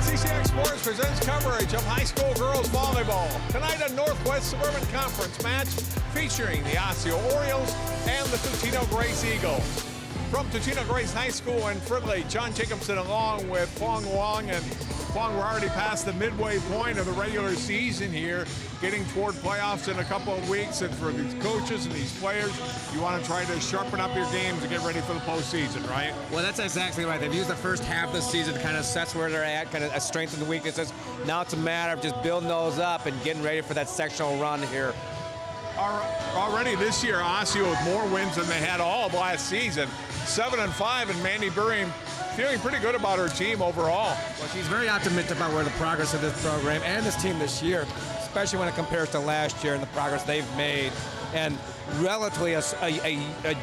CCX Sports presents coverage of high school girls volleyball. Tonight, a Northwest Suburban Conference match featuring the Osseo Orioles and the Totino-Grace Eagles. From Totino-Grace High School in Fridley, John Jacobson along with Kwong Wong. And Kwong, we're already past the midway point of the regular season here, getting toward playoffs in a couple of weeks. And for these coaches and these players, you want to try to sharpen up your games to get ready for the postseason, right? Well, that's exactly right. They've used the first half of the season to kind of assess where they're at, kind of strengths and weaknesses. Now it's a matter of just building those up and getting ready for that sectional run here. Already this year, Osseo with more wins than they had all of last season. 7-5, and Mandy Burriam feeling pretty good about her team overall. Well, she's very optimistic about where the progress of this program and this team this year, especially when it compares to last year and the progress they've made. And relatively a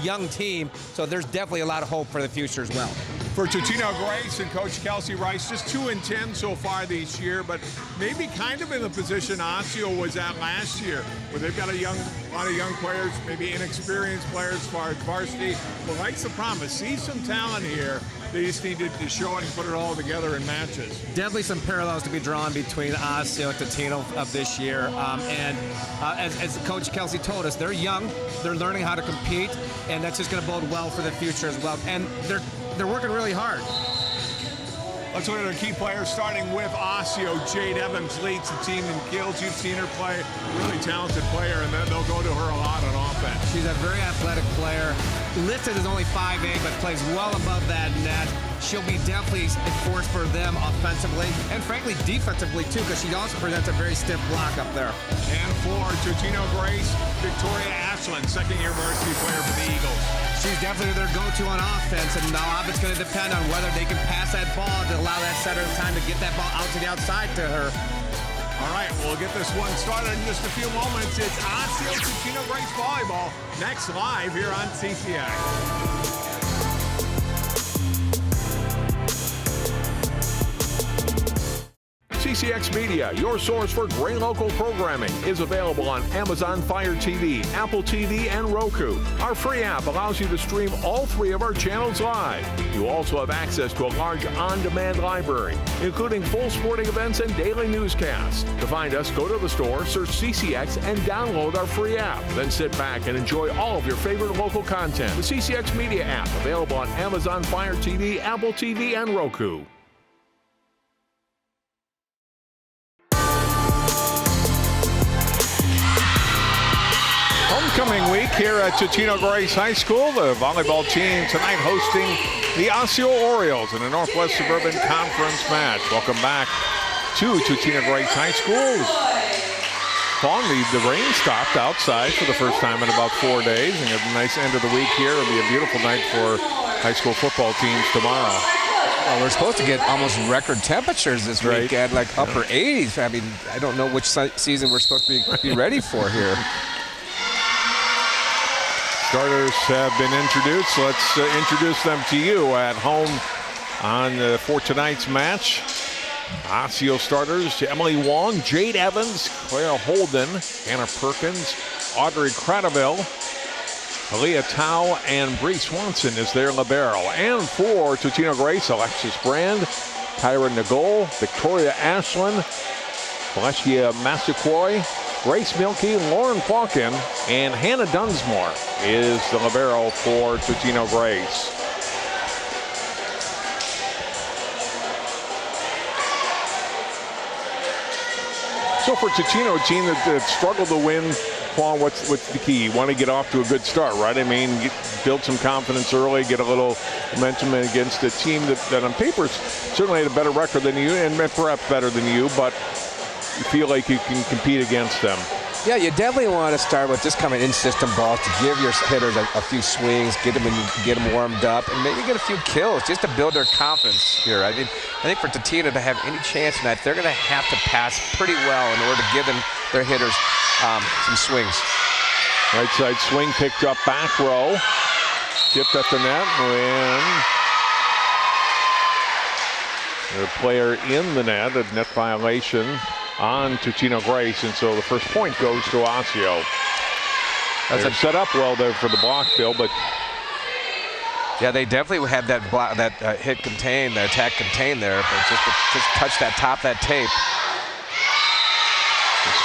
young team, so there's definitely a lot of hope for the future as well. For Totino-Grace and Coach Kelsey Rice, just 2-10 so far this year, but maybe kind of in the position Osseo was at last year, where they've got a lot of young players, maybe inexperienced players as far as varsity. But likes the promise, see some talent here. They just needed to show it and put it all together in matches. Definitely some parallels to be drawn between Osseo and Totino of this year. As Coach Kelsey told us, they're young, they're learning how to compete, and that's just going to bode well for the future as well. And they're working really hard. Let's look at our key players, starting with Osseo. Jade Evans leads the team in kills. You've seen her play, really talented player, and then they'll go to her a lot on offense. She's a very athletic player. Listed as only 5'8", but plays well above that net. She'll be definitely a force for them offensively, and frankly defensively too, because she also presents a very stiff block up there. And for Totino-Grace, Victoria Ashland, second-year varsity player for the Eagles. She's definitely their go-to on offense, and now it's going to depend on whether they can pass that ball to allow that setter time to get that ball out to the outside to her. All right, we'll get this one started in just a few moments. It's Osseo Totino-Grace Volleyball, next live here on CCX. CCX Media, your source for great local programming, is available on Amazon Fire TV, Apple TV, and Roku. Our free app allows you to stream all 3 of our channels live. You also have access to a large on-demand library, including full sporting events and daily newscasts. To find us, go to the store, search CCX, and download our free app. Then sit back and enjoy all of your favorite local content. The CCX Media app, available on Amazon Fire TV, Apple TV, and Roku. Homecoming week here at Totino-Grace High School. The volleyball team tonight hosting the Osseo Orioles in a Northwest Suburban Conference match. Welcome back to Totino-Grace High School. The rain stopped outside for the first time in about 4 days, and a nice end of the week here. It'll be a beautiful night for high school football teams tomorrow. Well, we're supposed to get almost record temperatures this week at like upper 80s. I mean, I don't know which season we're supposed to be ready for here. Starters have been introduced. Let's introduce them to you at home for tonight's match. Osseo starters: Emily Wong, Jade Evans, Clara Holden, Hannah Perkins, Audrey Cradaville, Aaliyah Tao, and Bree Swanson is their libero. And for Totino-Grace, Alexis Brand, Tyra Nagol, Victoria Ashland, Valencia Massaquoi, Grace Milkey, Lauren Falcon, and Hannah Dunsmore is the libero for Totino-Grace. So for Totino, a team that struggled to win, Paul, what's the key? You want to get off to a good start, right? I mean, build some confidence early, get a little momentum against a team that on paper certainly had a better record than you, and perhaps better than you, but you feel like you can compete against them. Yeah, you definitely want to start with just coming in-system balls to give your hitters a few swings, get them warmed up, and maybe get a few kills just to build their confidence here. I think for Totino to have any chance tonight, they're going to have to pass pretty well in order to give their hitters some swings. Right side swing picked up back row, tipped at the net, and the player in the net, a net violation on Totino-Grace, and so the first point goes to Osseo. They're set up well there for the block, Bill, but Yeah, they definitely had that block, that hit contained, the attack contained there, but just touch that top, that tape.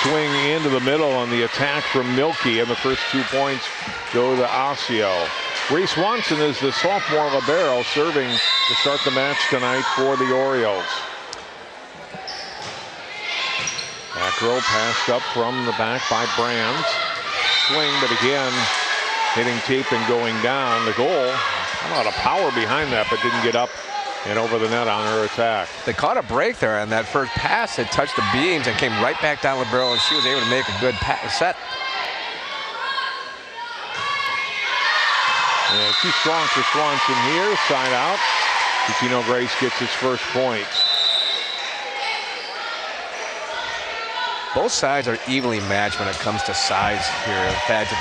Swing into the middle on the attack from Milky, and the first 2 points go to Osseo. Grace Swanson is the sophomore libero serving to start the match tonight for the Orioles. Back row passed up from the back by Brands. Swing, but again, hitting tape and going down. The goal, a lot of power behind that, but didn't get up and over the net on her attack. They caught a break there on that first pass. It touched the beams and came right back down libero, and she was able to make a good set. And too strong for Swanson here. Side out. Totino-Grace gets his first point. Both sides are evenly matched when it comes to size here. In fact,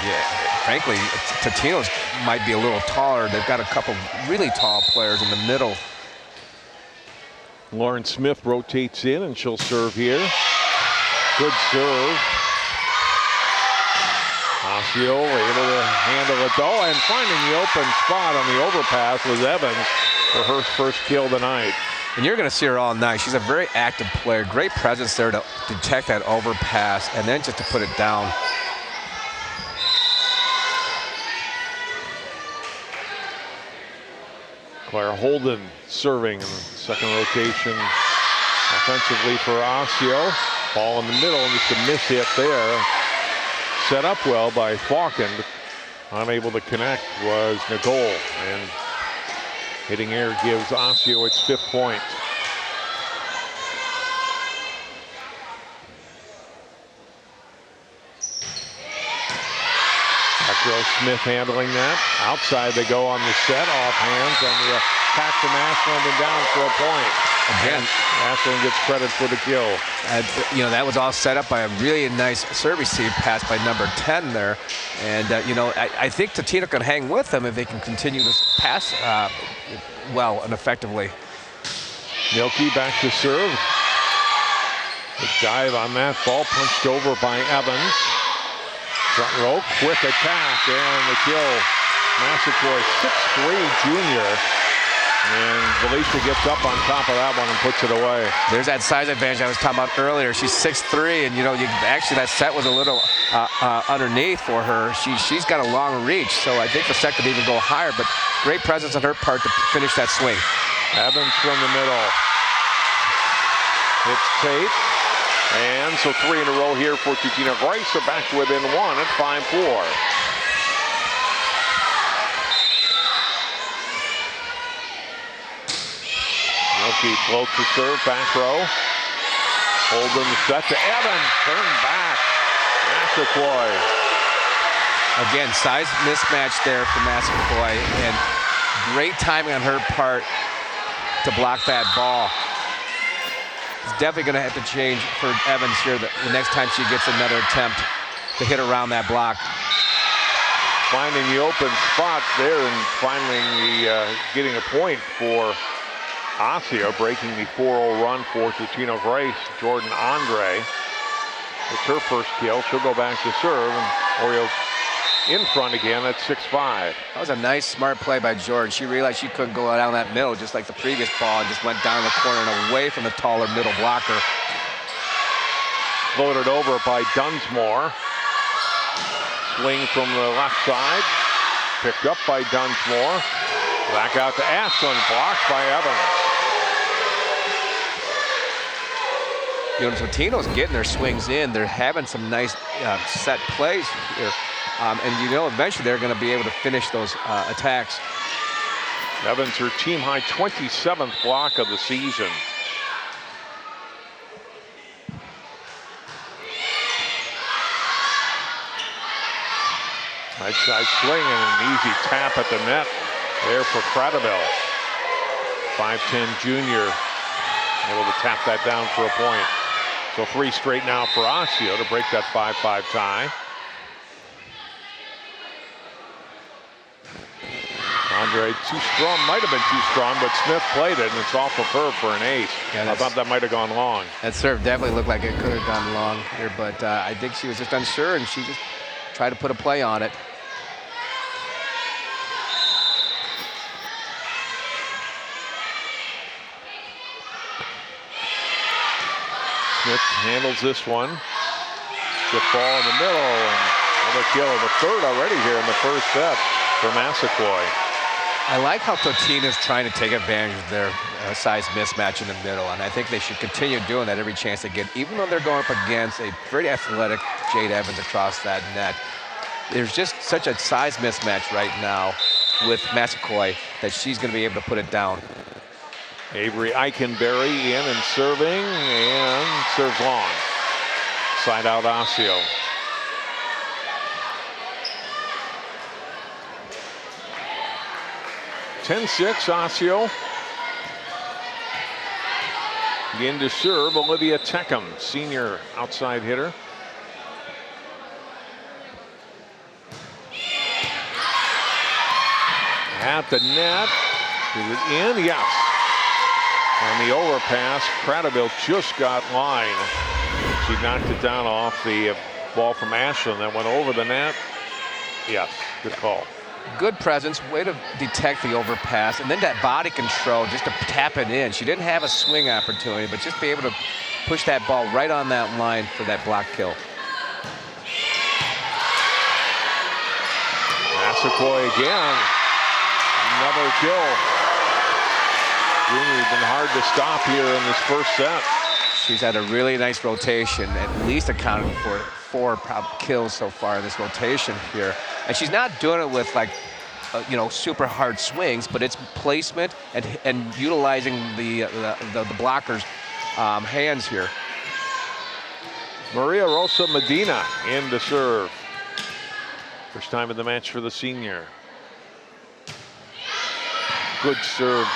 frankly, Totino's might be a little taller. They've got a couple really tall players in the middle. Lauren Smith rotates in, and she'll serve here. Good serve. Osseo able to handle it though, and finding the open spot on the overpass was Evans for her first kill tonight. And you're going to see her all night. She's a very active player. Great presence there to detect that overpass and then just to put it down. Clara Holden serving in the second rotation offensively for Osseo. Ball in the middle, and just a miss hit there. Set up well by Falken, but unable to connect was Nicole. And hitting air gives Osseo its 5th point. Smith handling that. Outside they go on the set, off hands on the attack from Ashland and down for a point. Again, Ashland gets credit for the kill. You know, that was all set up by a really nice serve receive pass by number 10 there. And, you know, I think Totino can hang with them if they can continue to pass well and effectively. Milky back to serve. Good dive on that ball, punched over by Evans. Front row, quick attack, and the kill. Massaquoi, 6'3" junior. And Felicia gets up on top of that one and puts it away. There's that size advantage I was talking about earlier. She's 6'3", and you know, actually that set was a little underneath for her. She's got a long reach, so I think the set could even go higher, but great presence on her part to finish that swing. Evans from the middle. Hits tape. And so 3 in a row here for Totino-Grace. They're back within 1 at 5-4. Milky floats to serve, back row. Holden set to Evans, turn back. Massaquoi. Again, size mismatch there for Massaquoi, and great timing on her part to block that ball. It's definitely going to have to change for Evans here the next time she gets another attempt to hit around that block. Finding the open spot there and finally getting a point for Osseo, breaking the 4-0 run for Totino-Grace. Jordan Ondrey. It's her first kill. She'll go back to serve, and Orioles in front again at 6-5. That was a nice, smart play by Jordan. She realized she couldn't go down that middle just like the previous ball, and just went down the corner and away from the taller middle blocker. Floated over by Dunsmore. Swing from the left side. Picked up by Dunsmore. Back out to Ashland, blocked by Evans. You know, Totino's getting their swings in. They're having some nice set plays here. And you know, eventually they're going to be able to finish those attacks. Evans, her team high 27th block of the season. Right side swing and an easy tap at the net there for Cradaville. 5'10" junior, able to tap that down for a point. So 3 straight now for Osseo to break that 5-5 tie. Ondrey too strong, might have been too strong, but Smith played it, and it's off of her for an ace. Yeah, I thought that might have gone long. That serve definitely looked like it could have gone long here, but I think she was just unsure, and she just tried to put a play on it. Smith handles this one. Good ball in the middle, and another kill in the third already here in the first set for Massaquoi. I like how Totino's trying to take advantage of their size mismatch in the middle, and I think they should continue doing that every chance they get, even though they're going up against a pretty athletic Jade Evans across that net. There's just such a size mismatch right now with Massaquoi that she's going to be able to put it down. Avery Eikenberry in and serving, and serves long. Side out Osseo. (10-6) Osseo. Again to serve, Olivia Teckham, senior outside hitter. At the net. Is it in? Yes. And the overpass, Cradaville just got line. She knocked it down off the ball from Ashland that went over the net. Yes, good call. Good presence, way to detect the overpass, and then that body control just to tap it in. She didn't have a swing opportunity, but just be able to push that ball right on that line for that block kill. Massaquoi again. Another kill. Really been hard to stop here in this first set. She's had a really nice rotation, at least accounting for 4 kills so far in this rotation here. And she's not doing it with like, super hard swings, but it's placement and utilizing the blockers' hands here. Maria Rosa Medina in to serve. First time in the match for the senior. Good serve.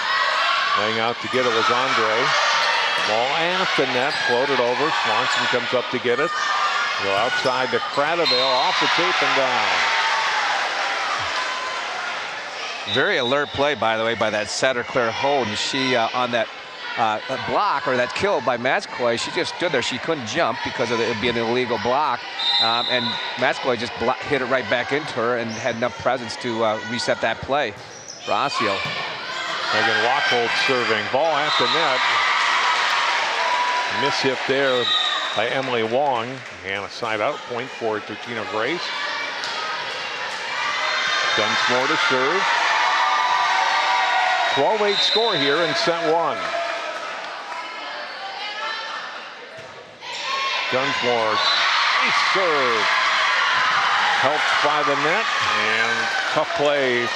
Laying out to get it was Ondrey. Ball at the net, floated over. Swanson comes up to get it. Go outside to Cradaville, off the tape and down. Very alert play, by the way, by that setter, Claire Holden. She, on that block, or that kill by Massaquoi, she just stood there. She couldn't jump because it would be an illegal block. And Massaquoi just hit it right back into her and had enough presence to reset that play for Osseo. Megan Wachhold serving. Ball at the net. Miss hit there by Emily Wong. And a side out point for Totino-Grace. Dunsmore to serve. 12-8 score here in set 1. Dunsmore, nice serve. Helped by the net, and tough play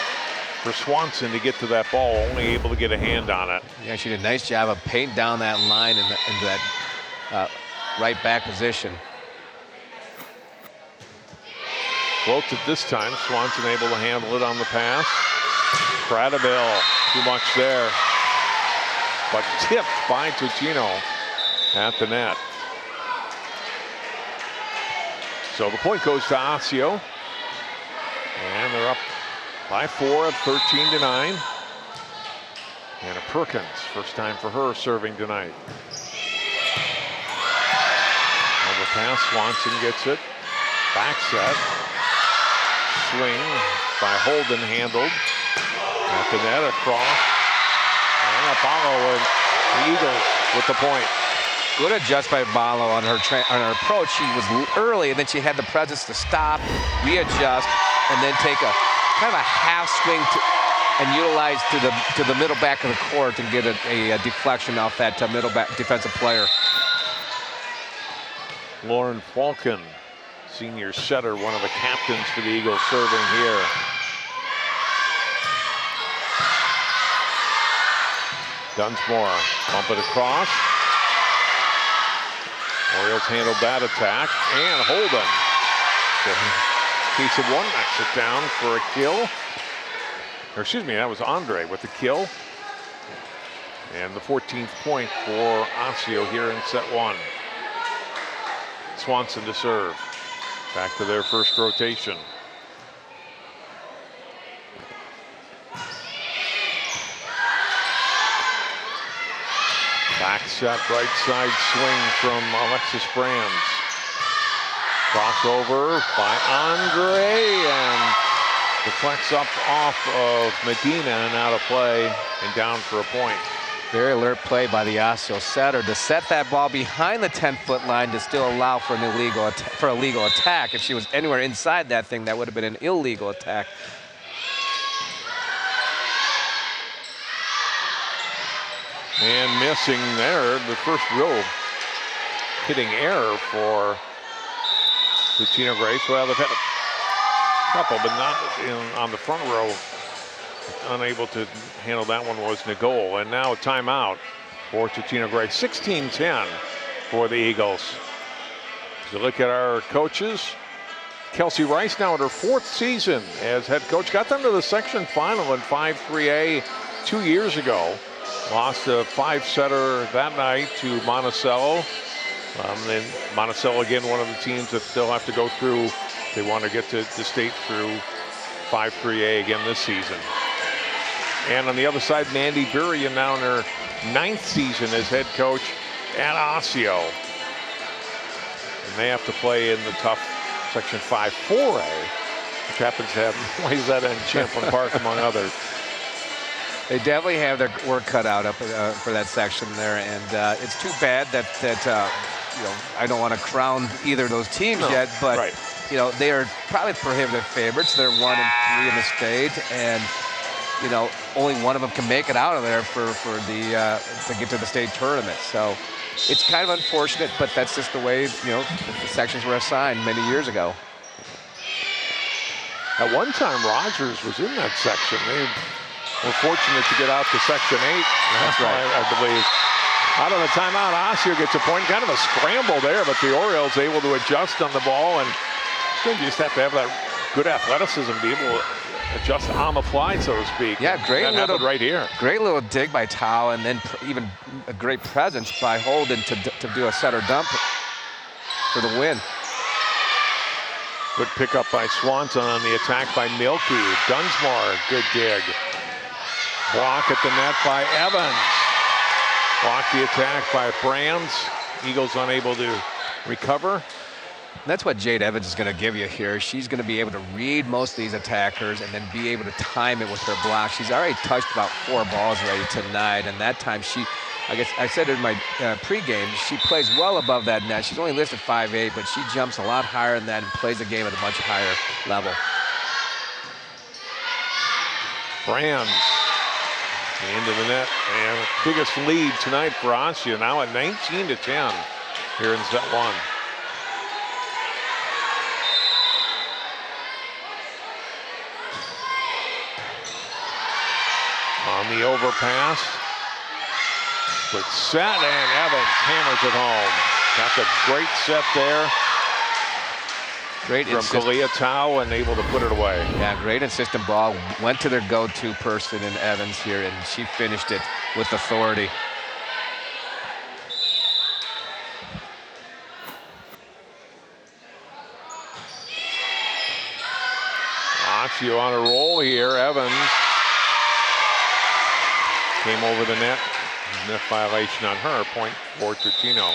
for Swanson to get to that ball, only able to get a hand on it. Yeah, she did a nice job of painting down that line into that right back position. Floats it this time. Swanson able to handle it on the pass. Cradaville, too much there. But tipped by Totino at the net. So the point goes to Osseo. And they're up by 4 at 13-9. And Perkins, first time for her serving tonight. Overpass, Swanson gets it. Back set. Swing by Holden handled. At the net, across. And Apollo and the Eagles with the point. Good adjust by Apollo on her approach. She was early, and then she had the presence to stop, readjust, and then take a kind of a half swing and utilize to the middle back of the court and get a deflection off that middle back defensive player. Lauren Falcon, senior setter, one of the captains for the Eagles, serving here. Dunsmore, bump it across. Orioles handled that attack, and Holden. Piece of one knocks it down for a kill. Or excuse me, that was Ondrey with the kill. And the 14th point for Osseo here in set 1. Swanson to serve. Back to their first rotation. Back set, right side swing from Alexis Brands. Crossover by Ondrey, and deflects up off of Medina and out of play and down for a point. Very alert play by the Osseo setter to set that ball behind the 10-foot line to still allow for an a legal attack. If she was anywhere inside that thing, that would have been an illegal attack. And missing there, the first real hitting error for Totino-Grace. Well, they've had a couple, but not on the front row. Unable to handle that one was Nicole. And now a timeout for Totino-Grace. 16-10 for the Eagles. As you look at our coaches, Kelsey Rice now in her 4th season as head coach. Got them to the section final in 5-3A 2 years ago. Lost a 5-setter that night to Monticello. Then Monticello, again, one of the teams that they'll have to go through. They want to get to the state through 5-3A again this season. And on the other side, Mandy Burian now in her 9th season as head coach at Osseo. And they have to play in the tough Section 5-4A, which happens to have Wayzata and Champlin Park, among others. They definitely have their work cut out up for that section there, and it's too bad that you know, I don't want to crown either of those teams yet, but right. You know, they are probably prohibitive favorites. They're 1 and 3 in the state, and you know, only one of them can make it out of there for the to get to the state tournament. So it's kind of unfortunate, but that's just the way, you know, the sections were assigned many years ago. At one time, Rogers was in that section. They were fortunate to get out to Section 8. That's right. I believe. Out of the timeout, Osseo gets a point. Kind of a scramble there, but the Orioles able to adjust on the ball, and you just have to have that good athleticism, be able to adjust on the fly, so to speak. Yeah, great that little right here. Great little dig by Tao, and then even a great presence by Holden to do a setter dump for the win. Good pickup by Swanson on the attack by Milky. Dunsmore, good dig. Block at the net by Evans. Block the attack by Brands. Eagles unable to recover. That's what Jade Evans is going to give you here. She's going to be able to read most of these attackers and then be able to time it with her block. She's already touched about 4 balls already tonight, and that time she, I guess I said in my pregame, she plays well above that net. She's only listed 5'8", but she jumps a lot higher than that and plays the game at a much higher level. Brands into the net, and biggest lead tonight for Osseo, now at 19-10 here in set 1. On the overpass, quick set, and Evans hammers it home. Got the great set there. Great from Kalia Tao, and able to put it away. Yeah, great insistent ball. Went to their go-to person in Evans here, and she finished it with authority. Osseo on a roll here. Evans came over the net. Net violation on her. Point for Totino.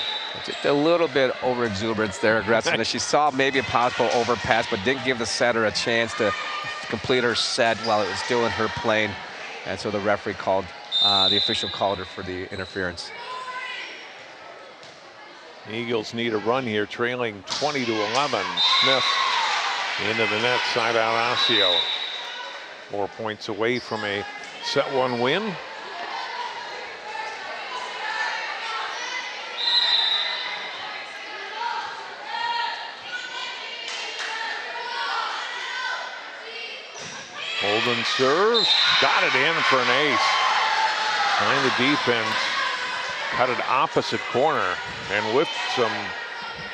Just a little bit over exuberance there, aggressiveness. She saw maybe a possible overpass, but didn't give the setter a chance to complete her set while it was still in her plane. And so the referee called, the official called her for the interference. The Eagles need a run here, trailing 20-11. Smith into the net, side out Osseo. 4 points away from a set 1 win. Holden serves, got it in for an ace. Behind the defense, cut it opposite corner, and with some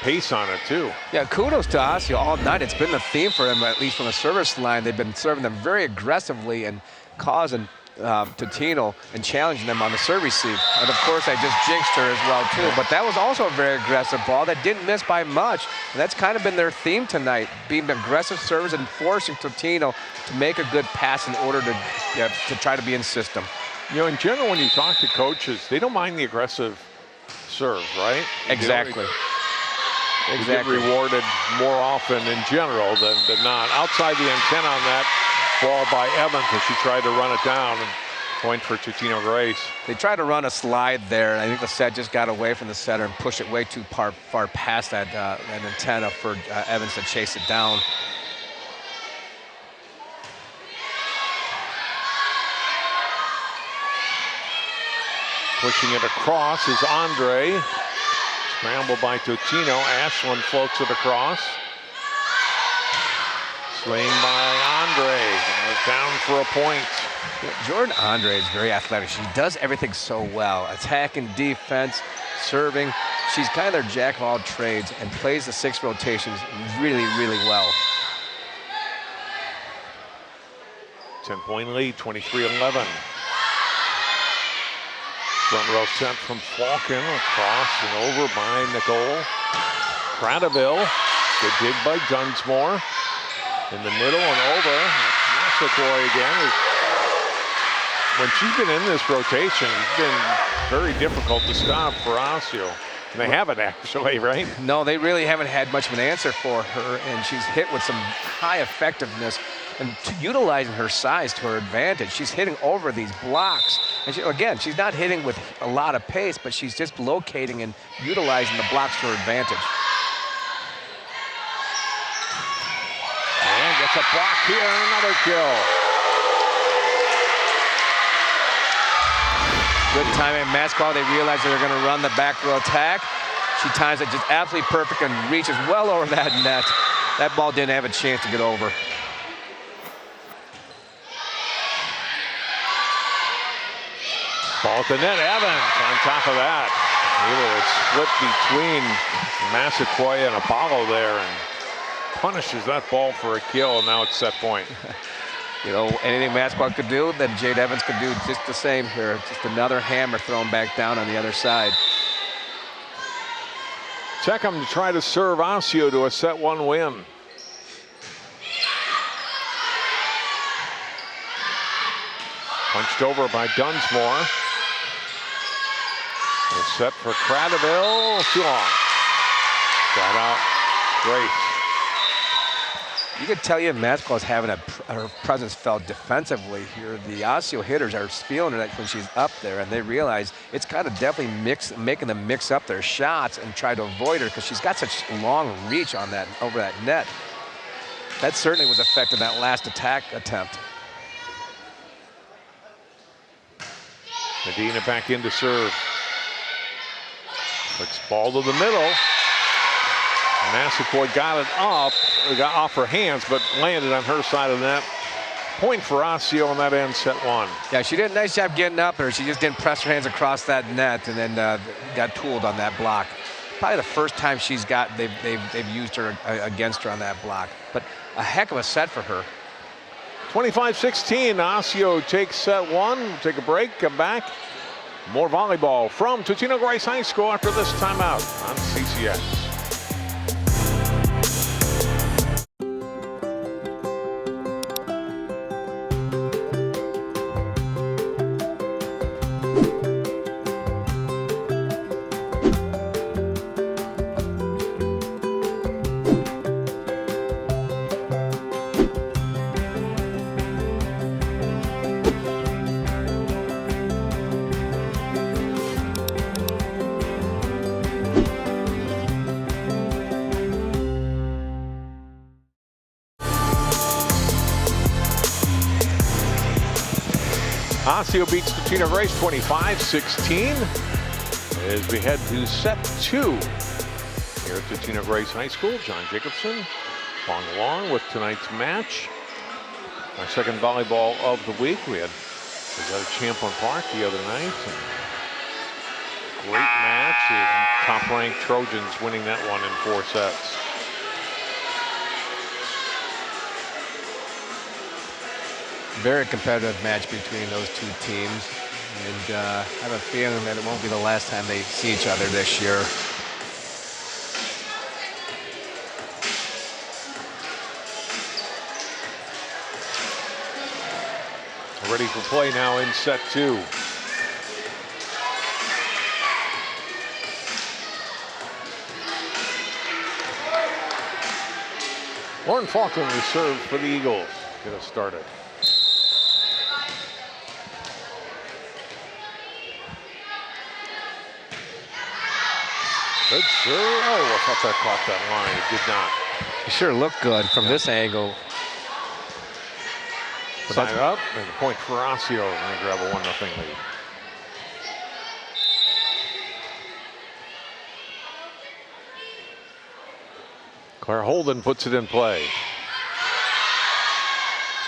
pace on it too. Yeah, kudos to Osseo all night. It's been the theme for them, at least from the service line. They've been serving them very aggressively and causing Totino and challenging them on the serve receive. And of course, I just jinxed her as well too. But that was also a very aggressive ball that didn't miss by much. And that's kind of been their theme tonight, being aggressive servers and forcing Totino to make a good pass in order to try to be in system. You know, in general, when you talk to coaches, they don't mind the aggressive serves, right? Exactly. They get rewarded more often in general than not. Outside the antenna on that ball by Evans as she tried to run it down. And Point for Totino-Grace. They tried to run a slide there, and I think the set just got away from the setter and pushed it way too far past that antenna for Evans to chase it down. Pushing it across is Ondrey. Scramble by Totino. Ashland floats it across. Swing by Ondrey. Down for a point. Jordan Ondrey is very athletic. She does everything so well. Attacking, defense, serving. She's kind of their jack of all trades and plays the 6 rotations really, really well. 10-point lead, 23-11. Front row set from Falcon, across and over by Nicole. Cradaville, good dig by Dunsmore. In the middle and over, Massaquoi again. When she's been in this rotation, it's been very difficult to stop for Osseo. And they haven't actually, right? No, they really haven't had much of an answer for her, and she's hit with some high effectiveness and utilizing her size to her advantage. She's hitting over these blocks. And again, she's not hitting with a lot of pace, but she's just locating and utilizing the blocks to her advantage. And gets a block here and another kill. Good timing. Mascall, they realize they're going to run the back row attack. She times it just absolutely perfect and reaches well over that net. That ball didn't have a chance to get over. Ball at the net, Evans on top of that. Able to split between Massaquoi and Apollo there and punishes that ball for a kill, and now it's set point. You know, anything Mascall could do, then Jade Evans could do just the same here. Just another hammer thrown back down on the other side. Tecum to try to serve Osseo to a set 1 win. Punched over by Dunsmore. A set for Cradaville, too long. Got out Grace. You could tell you Mascall is having her presence felt defensively here. The Osseo hitters are feeling it when she's up there, and they realize it's kind of definitely making them mix up their shots and try to avoid her because she's got such long reach on that over that net. That certainly was effective that last attack attempt. Medina back in to serve. Puts ball to the middle. Massaquoi got it up, got off her hands, but landed on her side of the net. Point for Osseo on that end, set 1. Yeah, she did a nice job getting up there. She just didn't press her hands across that net and then got tooled on that block. Probably the first time they've used her against her on that block. But a heck of a set for her. 25-16, Osseo takes set 1. Take a break, come back. More volleyball from Totino-Grace High School after this timeout on CCX. Osseo beats Totino-Grace 25-16 as we head to set 2 here at Totino-Grace High School. John Jacobson along with tonight's match. Our second volleyball of the week. We had a Champlin Park the other night. Great match. And top-ranked Trojans winning that one in 4 sets. Very competitive match between those two teams, and I have a feeling that it won't be the last time they see each other this year. Ready for play now in set 2. Lauren Falkland will serve for the Eagles. Get us started. Good serve. Oh, I thought that caught that line. It did not. It sure looked good from this angle. Side up, and the point for Osseo. And they grab a 1-0 lead. Clara Holden puts it in play.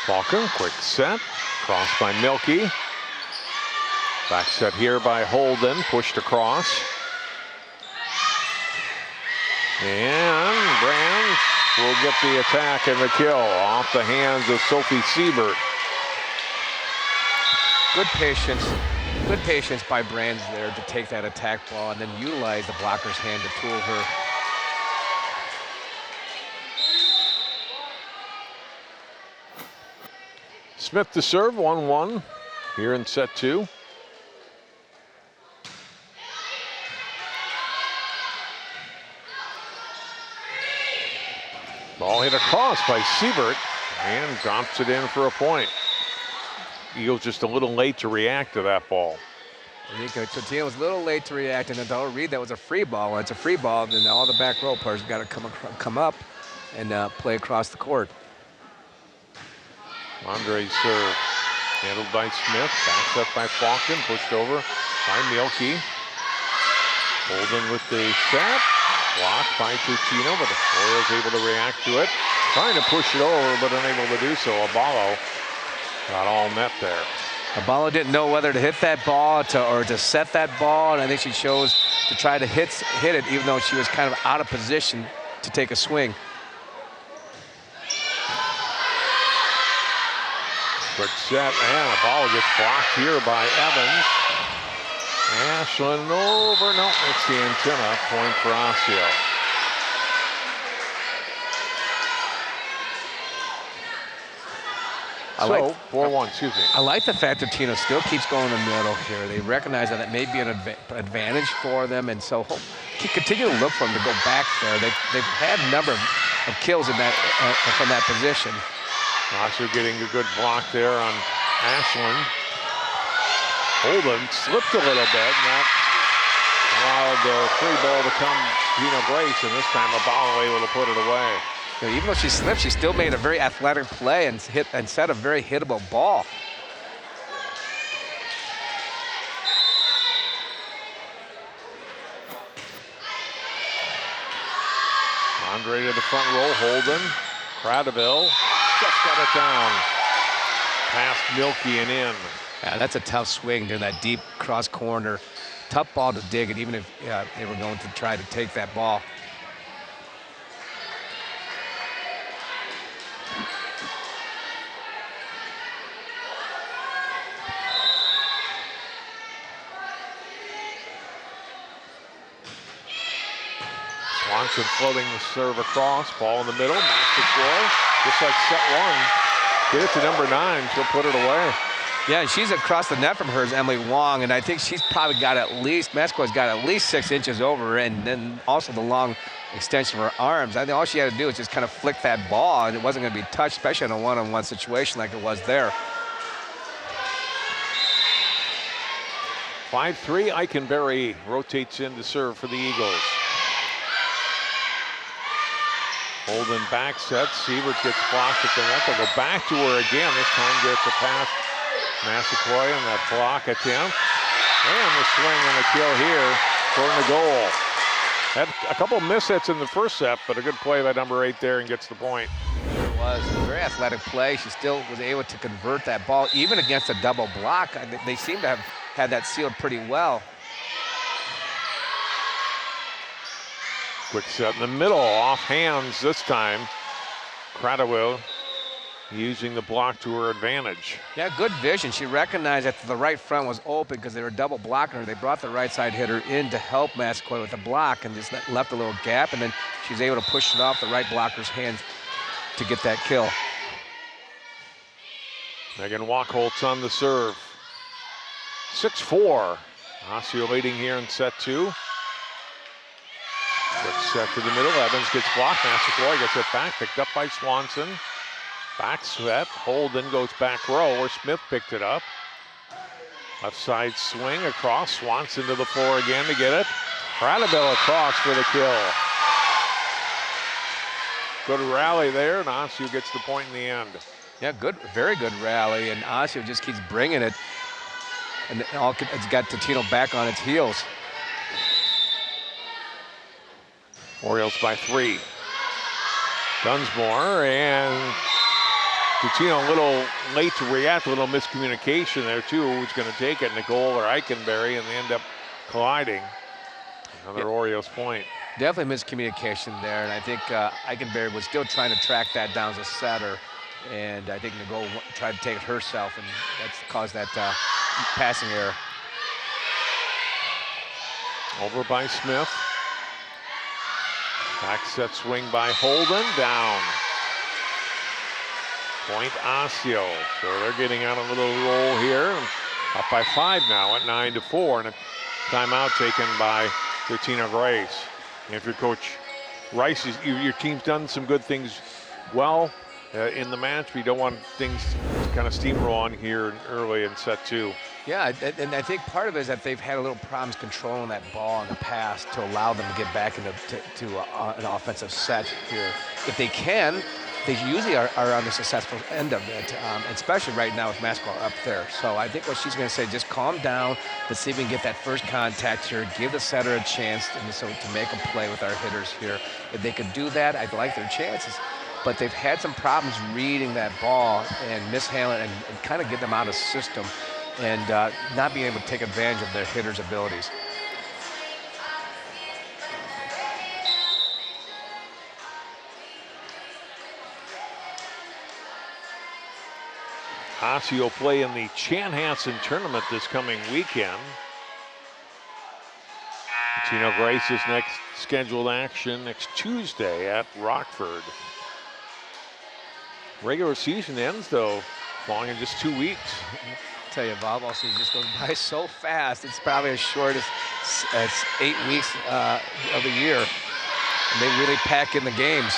Falcon, quick set. Crossed by Milky. Back set here by Holden, pushed across. And Brands will get the attack and the kill off the hands of Sophie Siebert. Good patience by Brands there to take that attack ball and then utilize the blocker's hand to tool her. Smith to serve, 1-1 here in set 2. Ball hit across by Siebert and drops it in for a point. Eagles just a little late to react to that ball. Totino was a little late to react, and don't read that was a free ball. When it's a free ball, then all the back row players got to come up and play across the court. Ondrey's serve handled by Smith, backs up by Falcon, pushed over by Milky. Holden with the set, blocked by Totino, but the Orioles able to react to it. Trying to push it over, but unable to do so. Abalo got all net there. Abalo didn't know whether to hit that ball or to set that ball, and I think she chose to try to hit it, even though she was kind of out of position to take a swing. Quick set, and the ball gets blocked here by Evans. Ashland over, no, it's the antenna, point for Osseo. So, 4-1, excuse me. I like the fact that Tino still keeps going in the middle here. They recognize that it may be an advantage for them, and so continue to look for them to go back there. They've had a number of kills in that from that position. Osseo getting a good block there on Ashland. Holden slipped a little bit, and that allowed the free ball to come Totino-Grace, and this time Abalo able to put it away. Even though she slipped, she still made a very athletic play and set a very hittable ball. Ondrey to the front row, Holden, Cradaville, just got it down. Past Milky and in. Yeah, that's a tough swing to that deep cross corner. Tough ball to dig it, even if they were going to try to take that ball. Swanson floating the serve across, ball in the middle, McElroy, just like set 1. Get it to number 9, she'll put it away. Yeah, she's across the net from her is Emily Wong, and I think she's probably got McElroy's got at least 6 inches over her, and then also the long extension of her arms. I think all she had to do was just kind of flick that ball, and it wasn't going to be touched, especially in a one-on-one situation like it was there. 5-3, Eikenberry rotates in to serve for the Eagles. Holden back set, Siebert gets blocked at the net. They'll go back to her again. This time gets a pass. Massaquoi and that block attempt. And the swing and the kill here toward the goal. Had a couple of mishits in the first set, but a good play by number 8 there and gets the point. It was a very athletic play. She still was able to convert that ball, even against a double block. They seem to have had that sealed pretty well. Quick set in the middle, off hands this time. Cradawell using the block to her advantage. Yeah, good vision. She recognized that the right front was open because they were double blocking her. They brought the right side hitter in to help Massaquoi with the block and just left a little gap, and then she was able to push it off the right blocker's hands to get that kill. Megan Wachholtz on the serve. 6-4. Osseo leading here in set 2. Quick set to the middle. Evans gets blocked. Massaquoi gets it back. Picked up by Swanson. Back set. Holden goes back row where Smith picked it up. Left side swing across. Swanson to the floor again to get it. Radabell across for the kill. Good rally there, and Osseo gets the point in the end. Yeah, good, very good rally, and Osseo just keeps bringing it, and it's got Totino back on its heels. Orioles by 3. Dunsmore, and Totino a little late to react, a little miscommunication there too. Who's going to take it, Nicole or Eichenberry, and they end up colliding. Another Orioles point. Definitely miscommunication there, and I think Eichenberry was still trying to track that down as a setter, and I think Nicole tried to take it herself, and that's caused that passing error. Over by Smith. Back set swing by Holden, down. Point Osseo. So they're getting on a little roll here. Up by 5 now at 9-4, and a timeout taken by Totino-Grace. And if you're Coach Rice, your team's done some good things well in the match, but you don't want things to kind of steamroll on here early in set 2. Yeah, and I think part of it is that they've had a little problems controlling that ball in the past to allow them to get back into an offensive set here. If they can, they usually are on the successful end of it, especially right now with Mascot up there. So I think what she's going to say, just calm down. Let's see if we can get that first contact here, give the setter a chance to make a play with our hitters here. If they could do that, I'd like their chances. But they've had some problems reading that ball and mishandling and kind of get them out of system and not being able to take advantage of their hitters' abilities. Osseo play in the Chanhassen tournament this coming weekend. Totino-Grace's next scheduled action next Tuesday at Rockford. Regular season ends, though, long in just 2 weeks. I tell you, volleyball season just goes by so fast. It's probably as short as 8 weeks of the year. And they really pack in the games.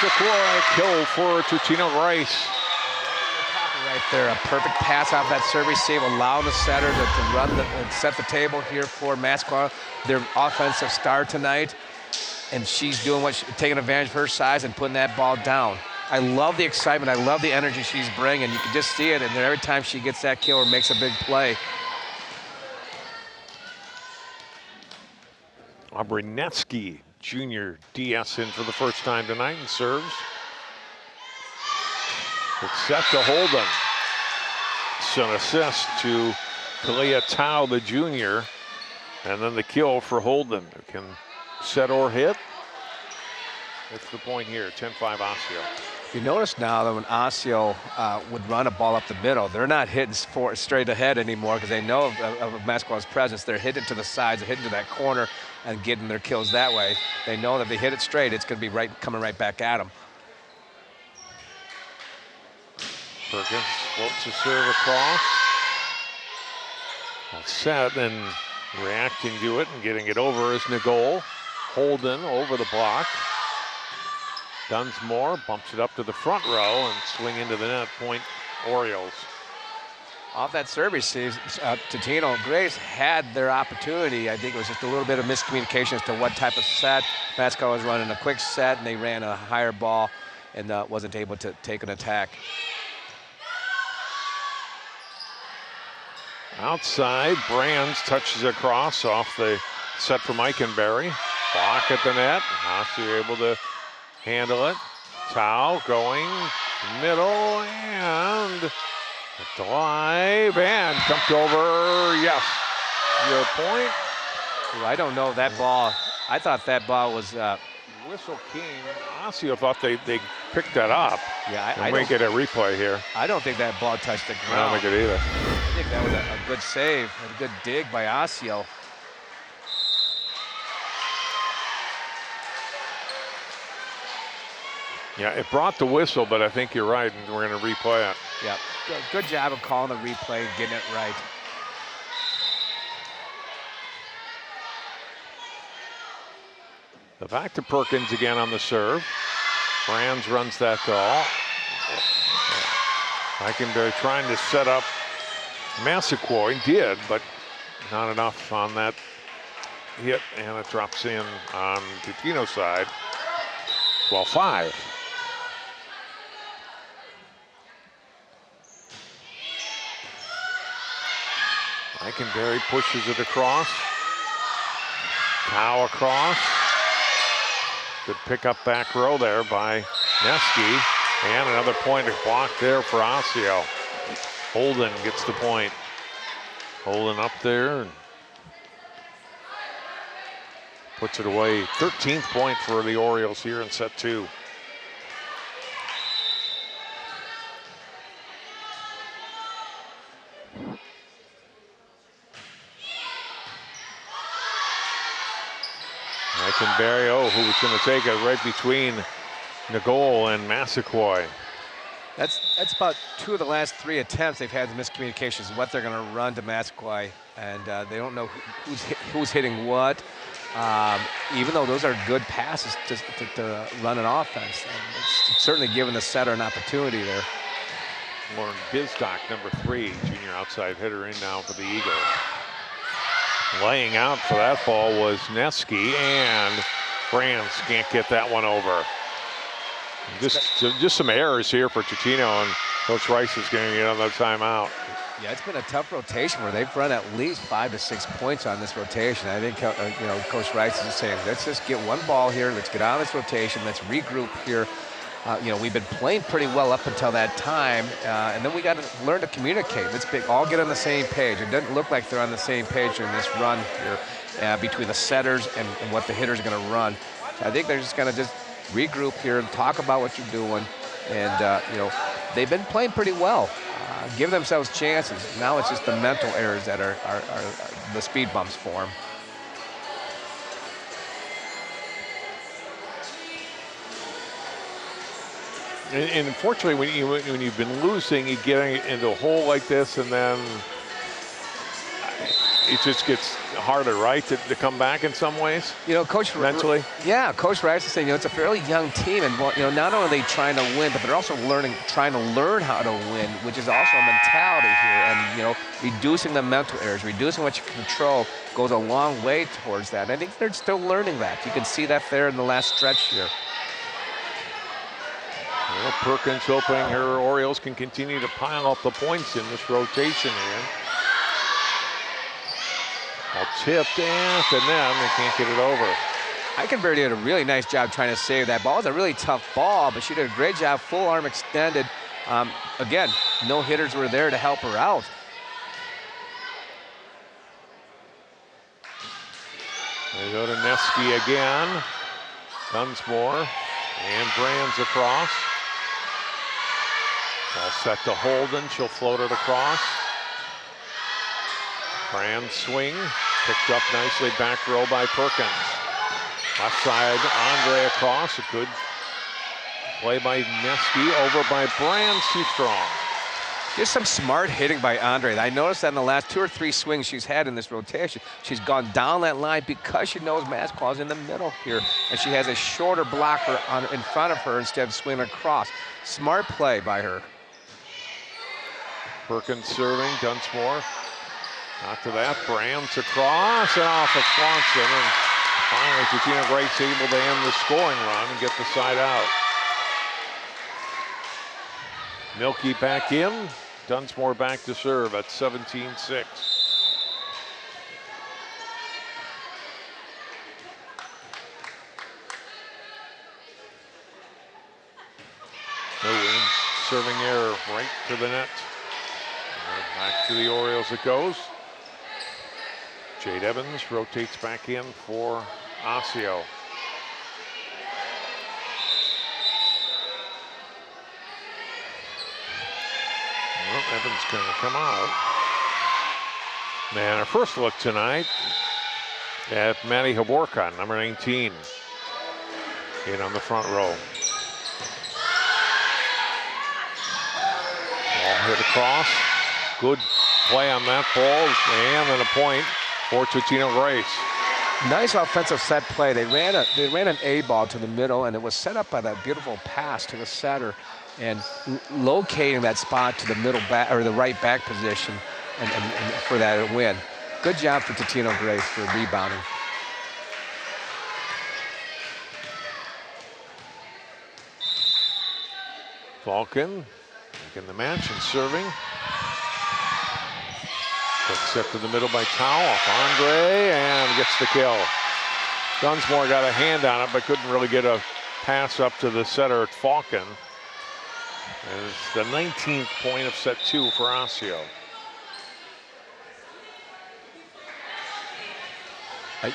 Clara kill for Totino-Grace. Right there, a perfect pass off that serve receive, allowing the setter to run and set the table here for Mascot, their offensive star tonight. And she's doing taking advantage of her size and putting that ball down. I love the excitement. I love the energy she's bringing. You can just see it, and every time she gets that kill or makes a big play. Robbinsdale, junior DS in for the first time tonight and serves. It's set to Holden. It's an assist to Kalia Tao, the junior, and then the kill for Holden, who can set or hit. That's the point here, 10-5 Osseo. You notice now that when Osseo would run a ball up the middle, they're not hitting straight ahead anymore because they know of Mascot's presence. They're hitting to the sides, they're hitting to that corner and getting their kills that way. They know that if they hit it straight, it's going to be coming right back at them. Perkins floats a serve across. That's set, and reacting to it and getting it over is Nicole. Holden over the block. Dunsmore bumps it up to the front row and swing into the net. Point Orioles. Off that serve receive, Totino-Grace had their opportunity. I think it was just a little bit of miscommunication as to what type of set. Mascot was running a quick set, and they ran a higher ball and wasn't able to take an attack. Outside, Brands touches across off the set from Eichenberry. Block at the net. Osseo able to handle it. Tao going middle and a drive and jumped over. Yes, your point. Well, I don't know that ball. I thought that ball was. Whistle came. Osseo thought they picked that up. Yeah, I might get a replay here. I don't think that ball touched the ground. I don't think it either. I think that was a good save, a good dig by Osseo. Yeah, it brought the whistle, but I think you're right, and we're going to replay it. Yeah, good job of calling the replay and getting it right. The back to Perkins again on the serve. Brands runs that goal. Eichenberry trying to set up Massaquoi, did, but not enough on that hit, and it drops in on Totino's side. 12-5. Eikenberry pushes it across. Cow across. Good pick up back row there by Neski. And another point blocked there for Osseo. Holden gets the point. Holden up there and puts it away. 13th point for the Orioles here in set 2. Eikenberry, who was going to take it right between the goal and Massaquoi. That's about 2 of the last 3 attempts they've had the miscommunications, what they're going to run to Massaquoi, and they don't know who's hitting what. Even though those are good passes to run an offense, and it's certainly given the setter an opportunity there. Lauren Bizdock, number 3, junior outside hitter, in now for the Eagles. Laying out for that ball was Neski, and Brands can't get that one over. Just some errors here for Totino, and Coach Rice is going to get another timeout. Yeah, it's been a tough rotation where they've run at least 5 to 6 points on this rotation. I think Coach Rice is just saying, let's just get one ball here, let's get out of this rotation, let's regroup here. We've been playing pretty well up until that time, and then we got to learn to communicate. Let's all get on the same page. It doesn't look like they're on the same page in this run here between the setters and what the hitters are going to run. So I think they're just going to just regroup here and talk about what you're doing. And, they've been playing pretty well, give themselves chances. Now it's just the mental errors that are the speed bumps for them. And unfortunately, when you've been losing, you get into a hole like this, and then it just gets harder, right, to come back in some ways. Coach mentally. Yeah, Coach Rice is saying, it's a fairly young team, and not only are they trying to win, but they're also trying to learn how to win, which is also a mentality here. And reducing the mental errors, reducing what you control, goes a long way towards that. And I think they're still learning that. You can see that there in the last stretch here. Perkins hoping her Orioles can continue to pile up the points in this rotation here. All tipped and then they can't get it over. Eikenberry did a really nice job trying to save that ball. It was a really tough ball, but she did a great job, full arm extended. Again, no hitters were there to help her out. They go to Neski again. Dunsmore and Brands across. Ball set to Holden. She'll float it across. Brands swing. Picked up nicely back row by Perkins. Left side, Ondrey across. A good play by Neski. Over by Brands. Too strong. Just some smart hitting by Ondrey. I noticed that in the last 2 or 3 swings she's had in this rotation. She's gone down that line because she knows Massaquoi's in the middle here, and she has a shorter blocker in front of her instead of swinging across. Smart play by her. Perkins serving, Dunsmore. Not to that, Brands across and off of Swanson, and finally Totino-Grace able to end the scoring run and get the side out. Milky back in. Dunsmore back to serve at 17-6. No serving error right to the net. And back to the Orioles it goes. Jade Evans rotates back in for Osseo. Well, Evans going to come out. And our first look tonight at Maddie Haborka, number 19, in on the front row. Ball hit across. Good play on that ball, and then a point for Totino-Grace. Nice offensive set play. They ran an A ball to the middle, and it was set up by that beautiful pass to the setter, and locating that spot to the middle back or the right back position, and for that win. Good job for Totino-Grace for rebounding. Falcon making the match and serving. Quick set to the middle by Tao off Ondrey and gets the kill. Dunsmore got a hand on it but couldn't really get a pass up to the setter at Falcon. And it's the 19th point of set 2 for Osseo.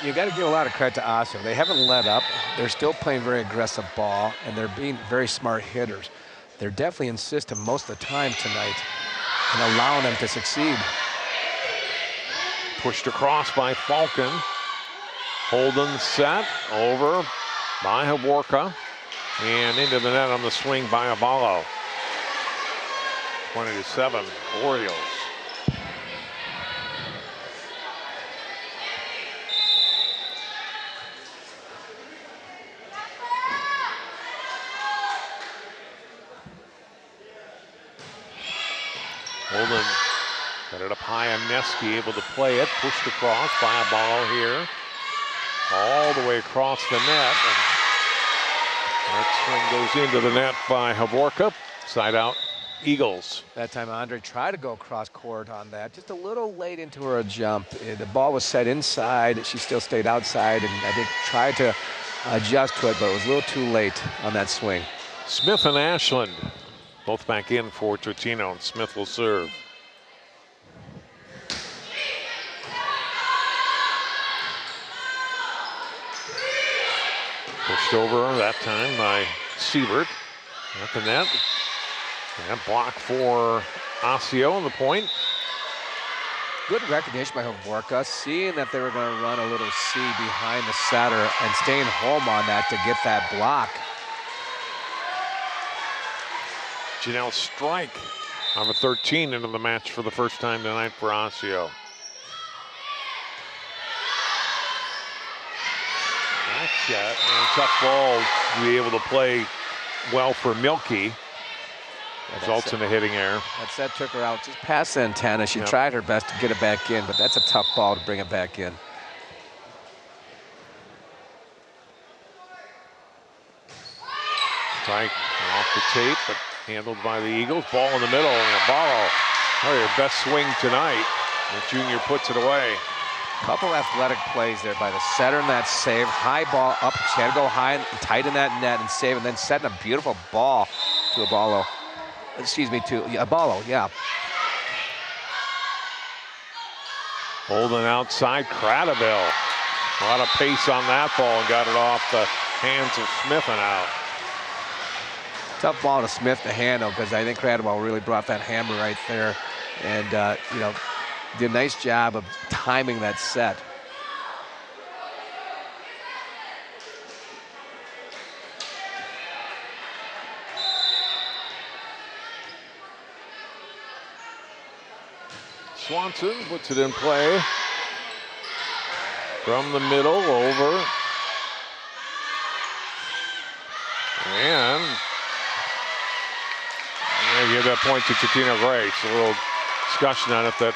You got to give a lot of credit to Osseo. They haven't let up. They're still playing very aggressive ball, and they're being very smart hitters. They're definitely in system most of the time tonight and allowing them to succeed. Pushed across by Falcon. Holden set over by Haworka and into the net on the swing by Abalo. 20-7 Orioles. Holden got it up high on Neski, able to play it, pushed across by Abalo here. All the way across the net. And that swing goes into the net by Haworka. Side out, Eagles. That time Ondrey tried to go cross court on that. Just a little late into her jump. The ball was set inside. She still stayed outside and I think tried to adjust to it, but it was a little too late on that swing. Smith and Ashland both back in for Totino, and Smith will serve. Pushed over that time by Siebert at the net. And block for Osseo on the point. Good recognition by Haworka, seeing that they were going to run a little C behind the setter and staying home on that to get that block. Janelle Strike on the 13 into the match for the first time tonight for Osseo. Shot and a tough ball to be able to play well for Milky. Results in a hitting error. That set took her out just past the antenna. She tried her best to get it back in, but that's a tough ball to bring it back in. Strike off the tape, but handled by the Eagles. Ball in the middle, and Abalo. Oh, your best swing tonight. The junior puts it away. Couple athletic plays there by the setter in that save. High ball up. She had to go high and tight in that net and save, and then setting a beautiful ball to Abalo. Excuse me, to Abalo, yeah. Holden outside, Cradaville. A lot of pace on that ball and got it off the hands of Smith and out. Tough ball to Smith to handle because I think Cradaville really brought that hammer right there. And, you know, did a nice job of timing that set. Swanson puts it in play. From the middle over. And I give that point to Totino-Grace. A little discussion on it, that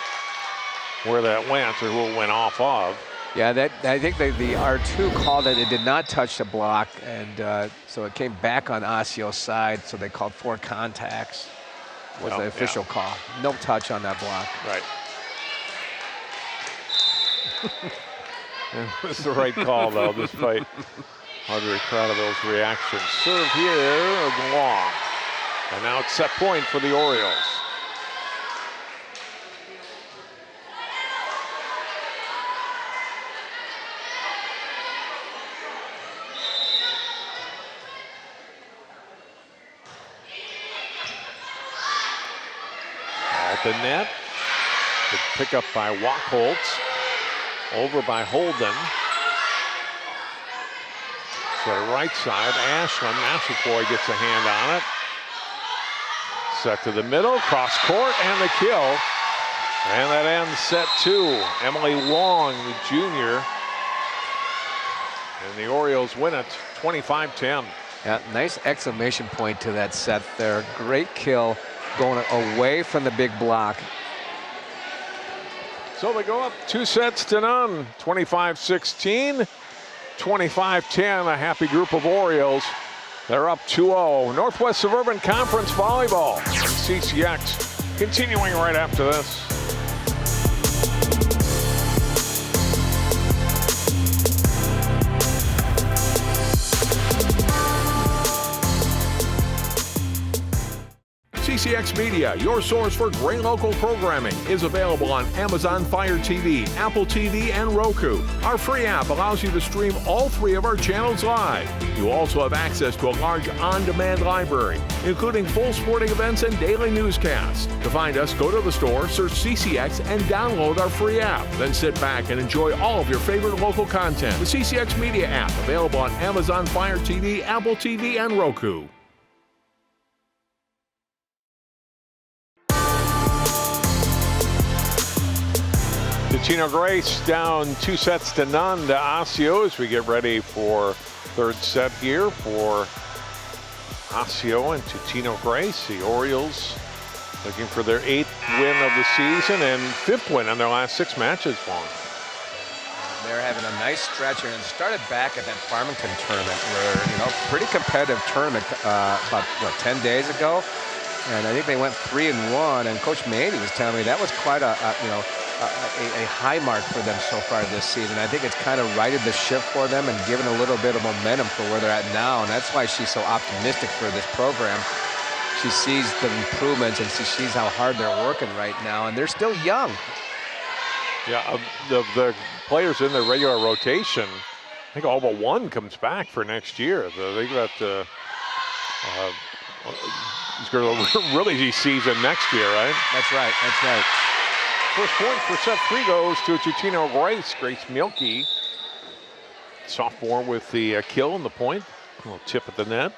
where that went or who it went off of. Yeah, that I think the R2 called it. It did not touch the block, and so it came back on Osseo's side. So they called 4 contacts. Was the official call? No touch on that block. Right. It was the right call, though, despite Audrey Cradaville's reaction. Serve here, long. And now it's set point for the Orioles. At the net. Good pickup by Wachholtz. Over by Holden. To the right side, Ashland. Massaquoi gets a hand on it. Set to the middle, cross court, and the kill. And that ends set 2. Emily Long, the junior. And the Orioles win it 25-10. Yeah, nice exclamation point to that set there. Great kill going away from the big block. So they go up 2-0, 25-16, 25-10, a happy group of Orioles They're up 2-0. Northwest Suburban Conference Volleyball. CCX continuing right after this. CCX Media, your source for great local programming, is available on Amazon Fire TV, Apple TV, and Roku. Our free app allows you to stream all 3 of our channels live. You also have access to a large on-demand library, including full sporting events and daily newscasts. To find us, go to the store, search CCX, and download our free app. Then sit back and enjoy all of your favorite local content. The CCX Media app, available on Amazon Fire TV, Apple TV, and Roku. Totino-Grace down 2-0 to Osseo as we get ready for third set here for Osseo and Totino-Grace. The Orioles looking for their 8th win of the season and 5th win on their last 6 matches. They're having a nice stretch here and started back at that Farmington tournament where, pretty competitive tournament about 10 days ago. And I think they went 3-1, and Coach Maney was telling me that was quite a high mark for them so far this season. I think it's kind of righted the ship for them and given a little bit of momentum for where they're at now, and that's why she's so optimistic for this program. She sees the improvements and she sees how hard they're working right now, and they're still young. Yeah, the players in the regular rotation, I think all but one comes back for next year. They got it's going to really season next year, right? That's right. That's right. First point for set 3 goes to Totino-Grace. Grace Mielke, sophomore, with the kill and the point. A little tip at the net.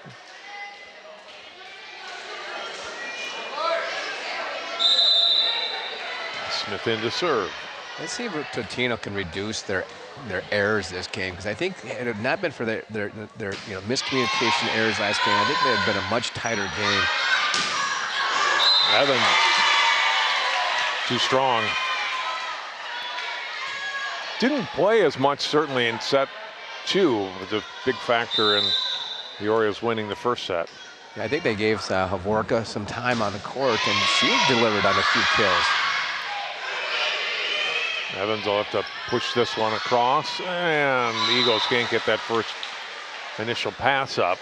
Smith in to serve. Let's see if Totino can reduce their errors this game, because I think it had not been for their miscommunication errors last game. I think it had been a much tighter game. Evans, too strong. Didn't play as much, certainly, in set 2. Was a big factor in the Orioles winning the first set. Yeah, I think they gave Havorka some time on the court, and she delivered on a few kills. Evans will have to push this one across, and the Eagles can't get that first initial pass up.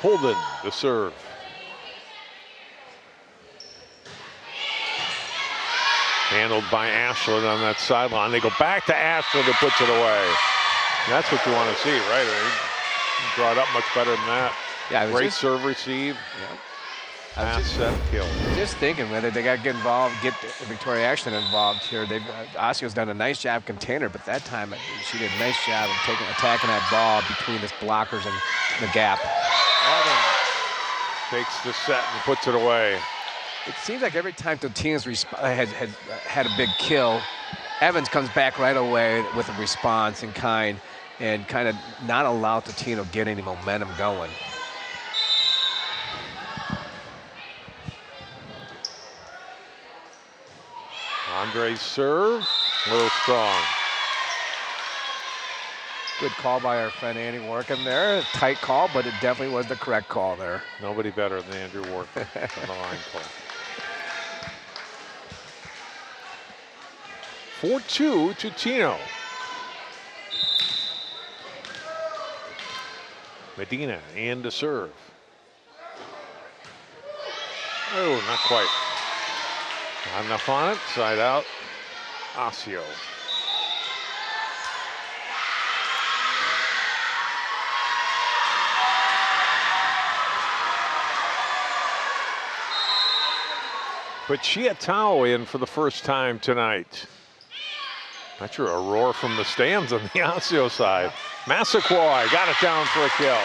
Holden, the serve. Handled by Ashland on that sideline. They go back to Ashland, who puts it away. That's what you want to see, right? You draw it up much better than that. Yeah, great serve receive. Yeah. Pass, set, kill. Just thinking whether they got to get involved, get Victoria Ashland involved here. Oseo's done a nice job container, but that time she did a nice job of attacking that ball between the blockers and the gap. Evans takes the set and puts it away. It seems like every time Totino's had a big kill, Evans comes back right away with a response and kind of not allow Totino get any momentum going. Ondrey's serve, a little strong. Good call by our friend Andy Workin there. Tight call, but it definitely was the correct call there. Nobody better than Andrew Workin on the line call. 4-2 Totino. Medina and to serve. Oh, not quite. Not enough on it. Side out. Osseo. But Chiatao in for the first time tonight. Not sure, a roar from the stands on the Osseo side. Massaquoi got it down for a kill.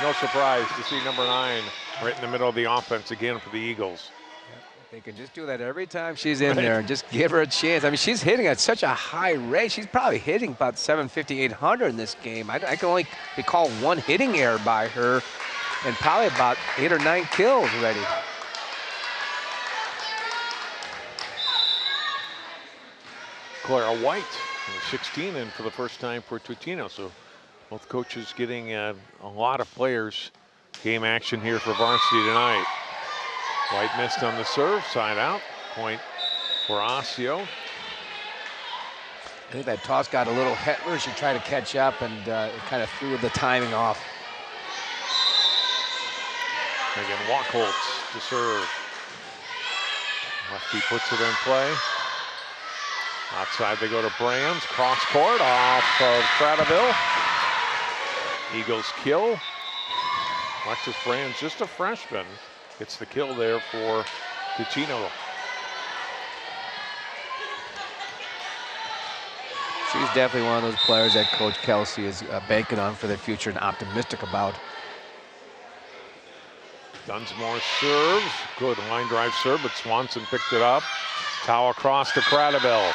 No surprise to see number 9 right in the middle of the offense again for the Eagles. They can just do that every time she's in there and just give her a chance. I mean, she's hitting at such a high rate. She's probably hitting about 750, 800 in this game. I can only recall one hitting error by her and probably about 8 or 9 kills already. Clara White, 16 in for the first time for Totino. So both coaches getting a lot of players. Game action here for varsity tonight. White missed on the serve, side out. Point for Osseo. I think that toss got a little headless. She tried to catch up, and it kind of threw the timing off. Again, Wachholtz to serve. Lefty puts it in play. Outside they go to Brands. Cross court off of Cradaville. Eagles kill. Alexis Brands, just a freshman, gets the kill there for Totino. She's definitely one of those players that Coach Kelsey is banking on for the future and optimistic about. Dunsmore serves. Good line drive serve, but Swanson picked it up. Towel across to Cradaville.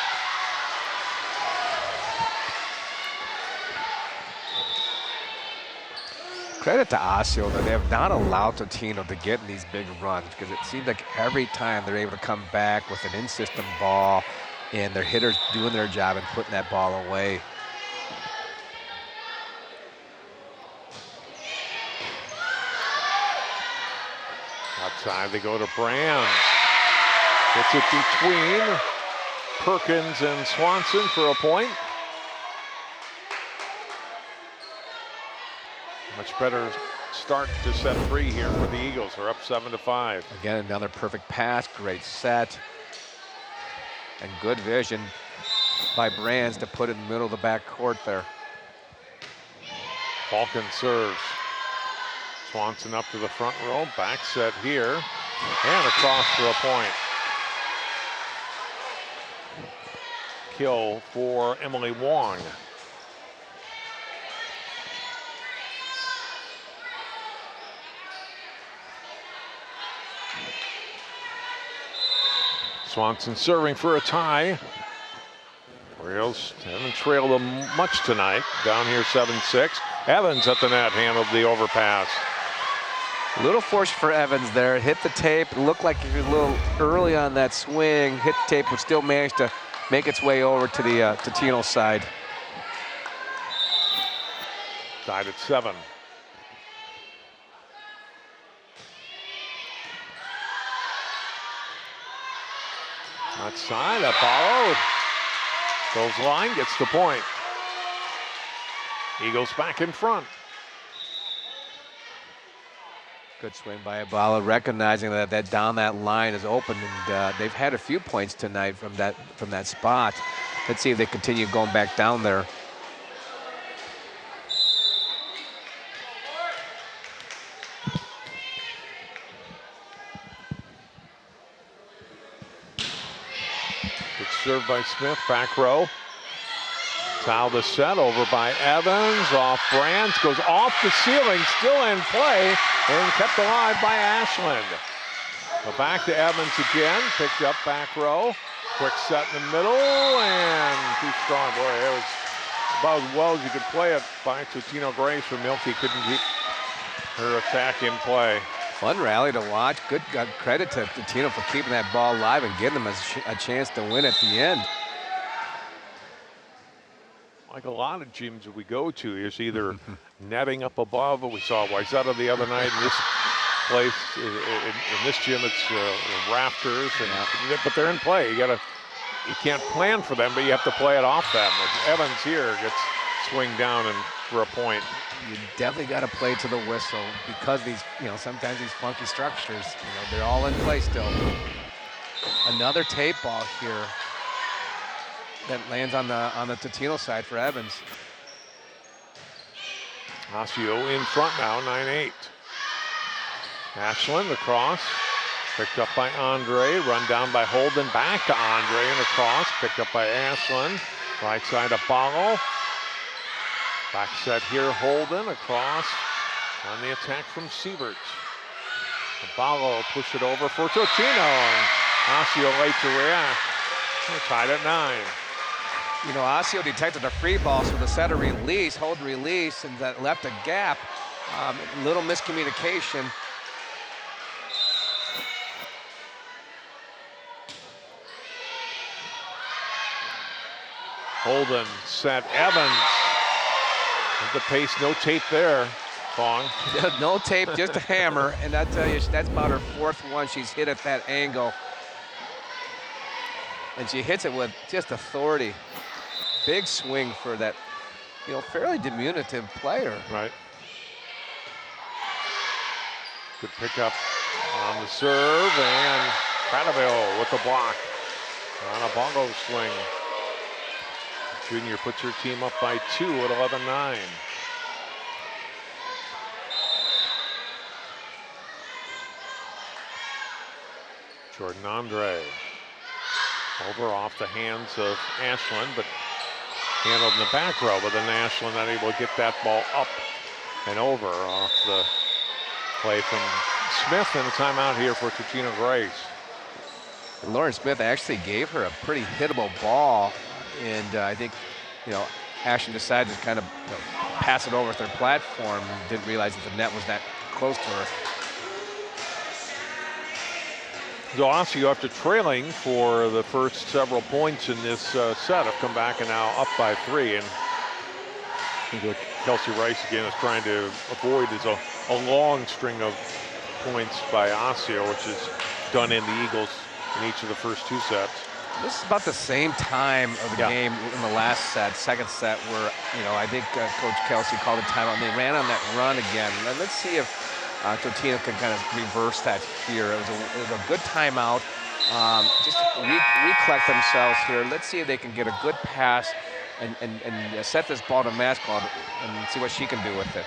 Credit to Osseo that they have not allowed Totino to get in these big runs, because it seems like every time they're able to come back with an in-system ball and their hitters doing their job and putting that ball away. Outside they go to Brands. Gets it between Perkins and Swanson for a point. Much better start to set 3 here for the Eagles. They're up 7-5. Again, another perfect pass, great set, and good vision by Brands to put it in the middle of the back court there. Falcon serves. Swanson up to the front row, back set here, and across for a point. Kill for Emily Wong. Swanson serving for a tie. Royals haven't trailed them much tonight. Down here 7-6. Evans at the net handled the overpass. A little force for Evans there. Hit the tape. It looked like he was a little early on that swing. Hit the tape, but still managed to make its way over to the Totino side. Tied at 7. Outside, Apollo goes line, gets the point. Eagles back in front. Good swing by Apollo, recognizing that down that line is open, and they've had a few points tonight from that spot. Let's see if they continue going back down there. Served by Smith, back row. Foul the set, over by Evans, off Brands, goes off the ceiling, still in play, and kept alive by Ashland. So back to Evans again, picked up back row. Quick set in the middle, and too strong. Boy, it was about as well as you could play it by Totino-Grace, but Milky couldn't keep her attack in play. Fun rally to watch. Good credit to Totino for keeping that ball alive and getting them a chance to win at the end. Like a lot of gyms that we go to, is either netting up above. We saw Wayzata the other night in this place. In this gym, it's rafters, but they're in play. You can't plan for them, but you have to play it off them. Evans here gets swing down and for a point. You definitely got to play to the whistle, because these, sometimes these funky structures, they're all in play still. Another tape ball here that lands on the Totino side for Evans. Osseo in front now, 9-8. Ashland across, picked up by Ondrey, run down by Holden, back to Ondrey and across, picked up by Ashland. Right side Apollo. Back set here, Holden across on the attack from Siebert. Apollo push it over for Totino, and Osseo late to react. We're tied at 9. Osseo detected a free ball, so the setter release, Holden release, and that left a gap. Little miscommunication. Holden set Evans. At the pace, no tape there, Fong. No tape, just a hammer. And I tell you, that's about her 4th one she's hit at that angle. And she hits it with just authority. Big swing for that, fairly diminutive player. Right. Good pickup on the serve, and Clara with the block on a bongo swing. The junior puts her team up by 2 at 11-9. Jordan Ondrey over off the hands of Ashland, but handled in the back row, but then Ashland not able to get that ball up and over off the play from Smith, and a timeout here for Totino-Grace. Lauren Smith actually gave her a pretty hittable ball, and I think, Ashland decided to kind of pass it over with their platform and didn't realize that the net was that close to her. So Osseo, after trailing for the first several points in this set, have come back and now up by 3. And I think what Kelsey Rice again is trying to avoid is a long string of points by Osseo, which is done in the Eagles in each of the first 2 sets. This is about the same time of the game in the last set, second set, where, I think Coach Kelsey called a timeout, and they ran on that run again. Let's see if Totino can kind of reverse that here. It was a good timeout. Just recollect themselves here. Let's see if they can get a good pass and set this ball to Maskell and see what she can do with it.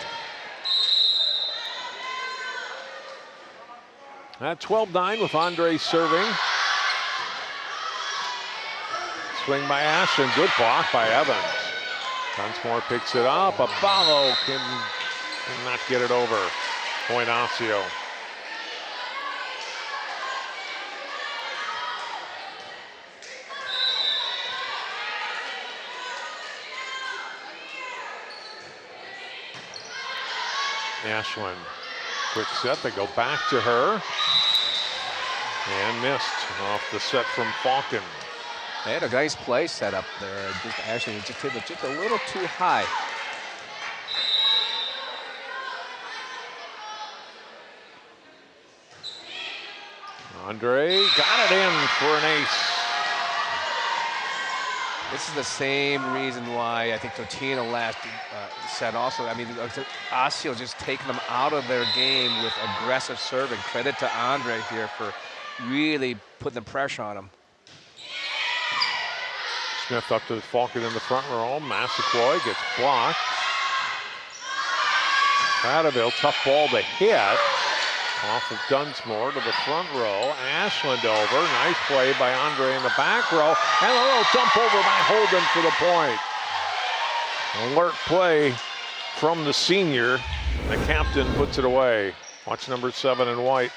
At 12-9 with Ondrey serving. Swing by Ashton, good block by Evans. Dunsmore picks it up. Abalo can not get it over. Point Osseo. Ashland, quick set, they go back to her. And missed off the set from Falcon. They had a nice play set up there. Ashland just hit it just a little too high. Ondrey got it in for an ace. This is the same reason why I think Totino last set also. I mean, Osseo just taking them out of their game with aggressive serving. Credit to Ondrey here for really putting the pressure on him. Smith up to the Falcon in the front row. Massaquoi gets blocked. Cradaville, tough ball to hit. Off of Dunsmore to the front row. Ashland over. Nice play by Ondrey in the back row. And a little dump over by Holden for the point. Alert play from the senior. The captain puts it away. Watch number 7 in white.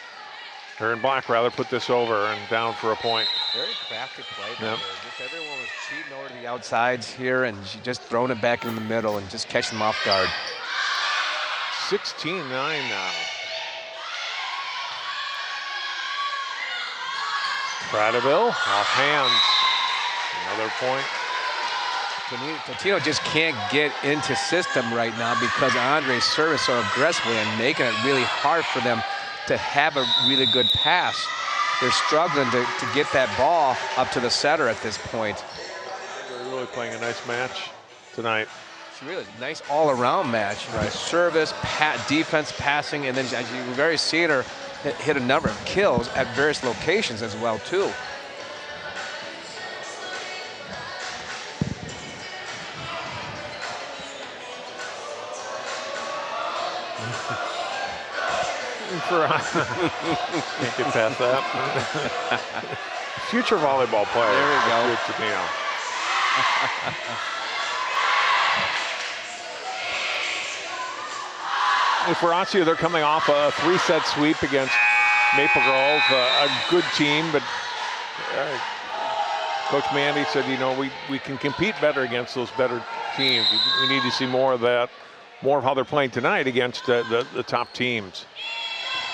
Or in black, rather, put this over and down for a point. Very crafty play. Yep. Just everyone was cheating over to the outsides here, and she just throwing it back in the middle and just catching them off guard. 16-9 now. Cradaville off hands. Another point. Totino just can't get into system right now because Ondrey's service so aggressively and making it really hard for them to have a really good pass. They're struggling to get that ball up to the setter at this point. They're really playing a nice match tonight. It's really a nice all-around match. Right. Service, defense, passing, and then as you very seen her hit a number of kills at various locations as well too. Can't get past that. Future volleyball player. There we go. Good Totino. For Osseo, they're coming off a 3-set sweep against Maple Grove, a good team, but Coach Mandy said, we can compete better against those better teams. We need to see more of that, more of how they're playing tonight against the top teams.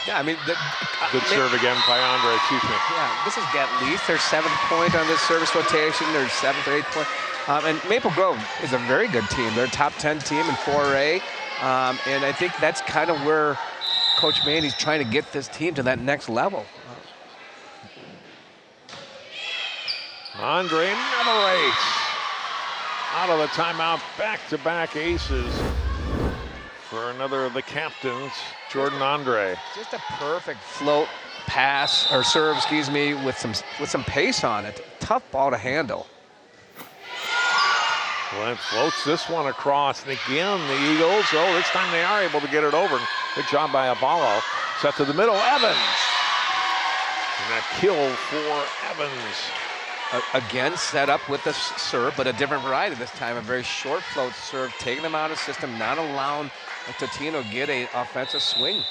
Yeah, I mean, good serve again by Ondrey, excuse me. Yeah, this is at least their 7th point on this service rotation, their 7th or 8th point. And Maple Grove is a very good team. They're a top 10 team in 4A. And I think that's kind of where Coach Maney's trying to get this team to that next level. Ondrey, another ace. Out of the timeout, back-to-back aces for another of the captains, Jordan Ondrey. Just a perfect float pass, or serve, excuse me, with some pace on it. Tough ball to handle. Well, floats this one across, and again, the Eagles, this time they are able to get it over. Good job by Apollo. Set to the middle, Evans. And that kill for Evans. Again, set up with the serve, but a different variety this time. A very short float serve, taking them out of the system, not allowing Totino get an offensive swing.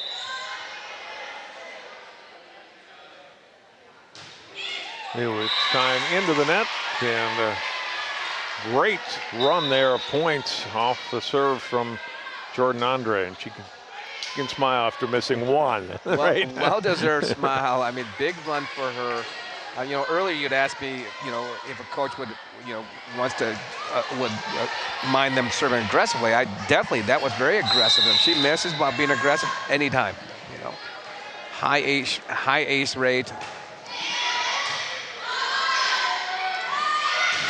It's time into the net, and great run there of points off the serve from Jordan Ondrey, and she can smile after missing one. Right? Well-deserved smile. I mean, big run for her. Earlier you'd ask me, if a coach would mind them serving aggressively. That was very aggressive. If she misses while being aggressive, anytime. High ace rate.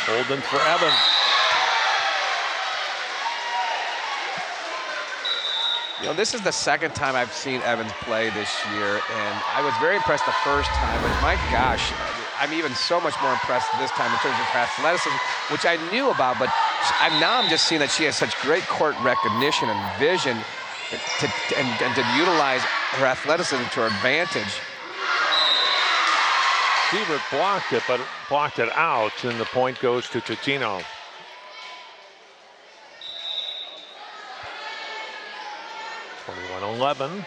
Holden for Evans. This is the second time I've seen Evans play this year, and I was very impressed the first time, but my gosh, I'm even so much more impressed this time in terms of her athleticism, which I knew about, but I'm just seeing that she has such great court recognition and vision to utilize her athleticism to her advantage. Siebert blocked it, but blocked it out, and the point goes to Totino. .11.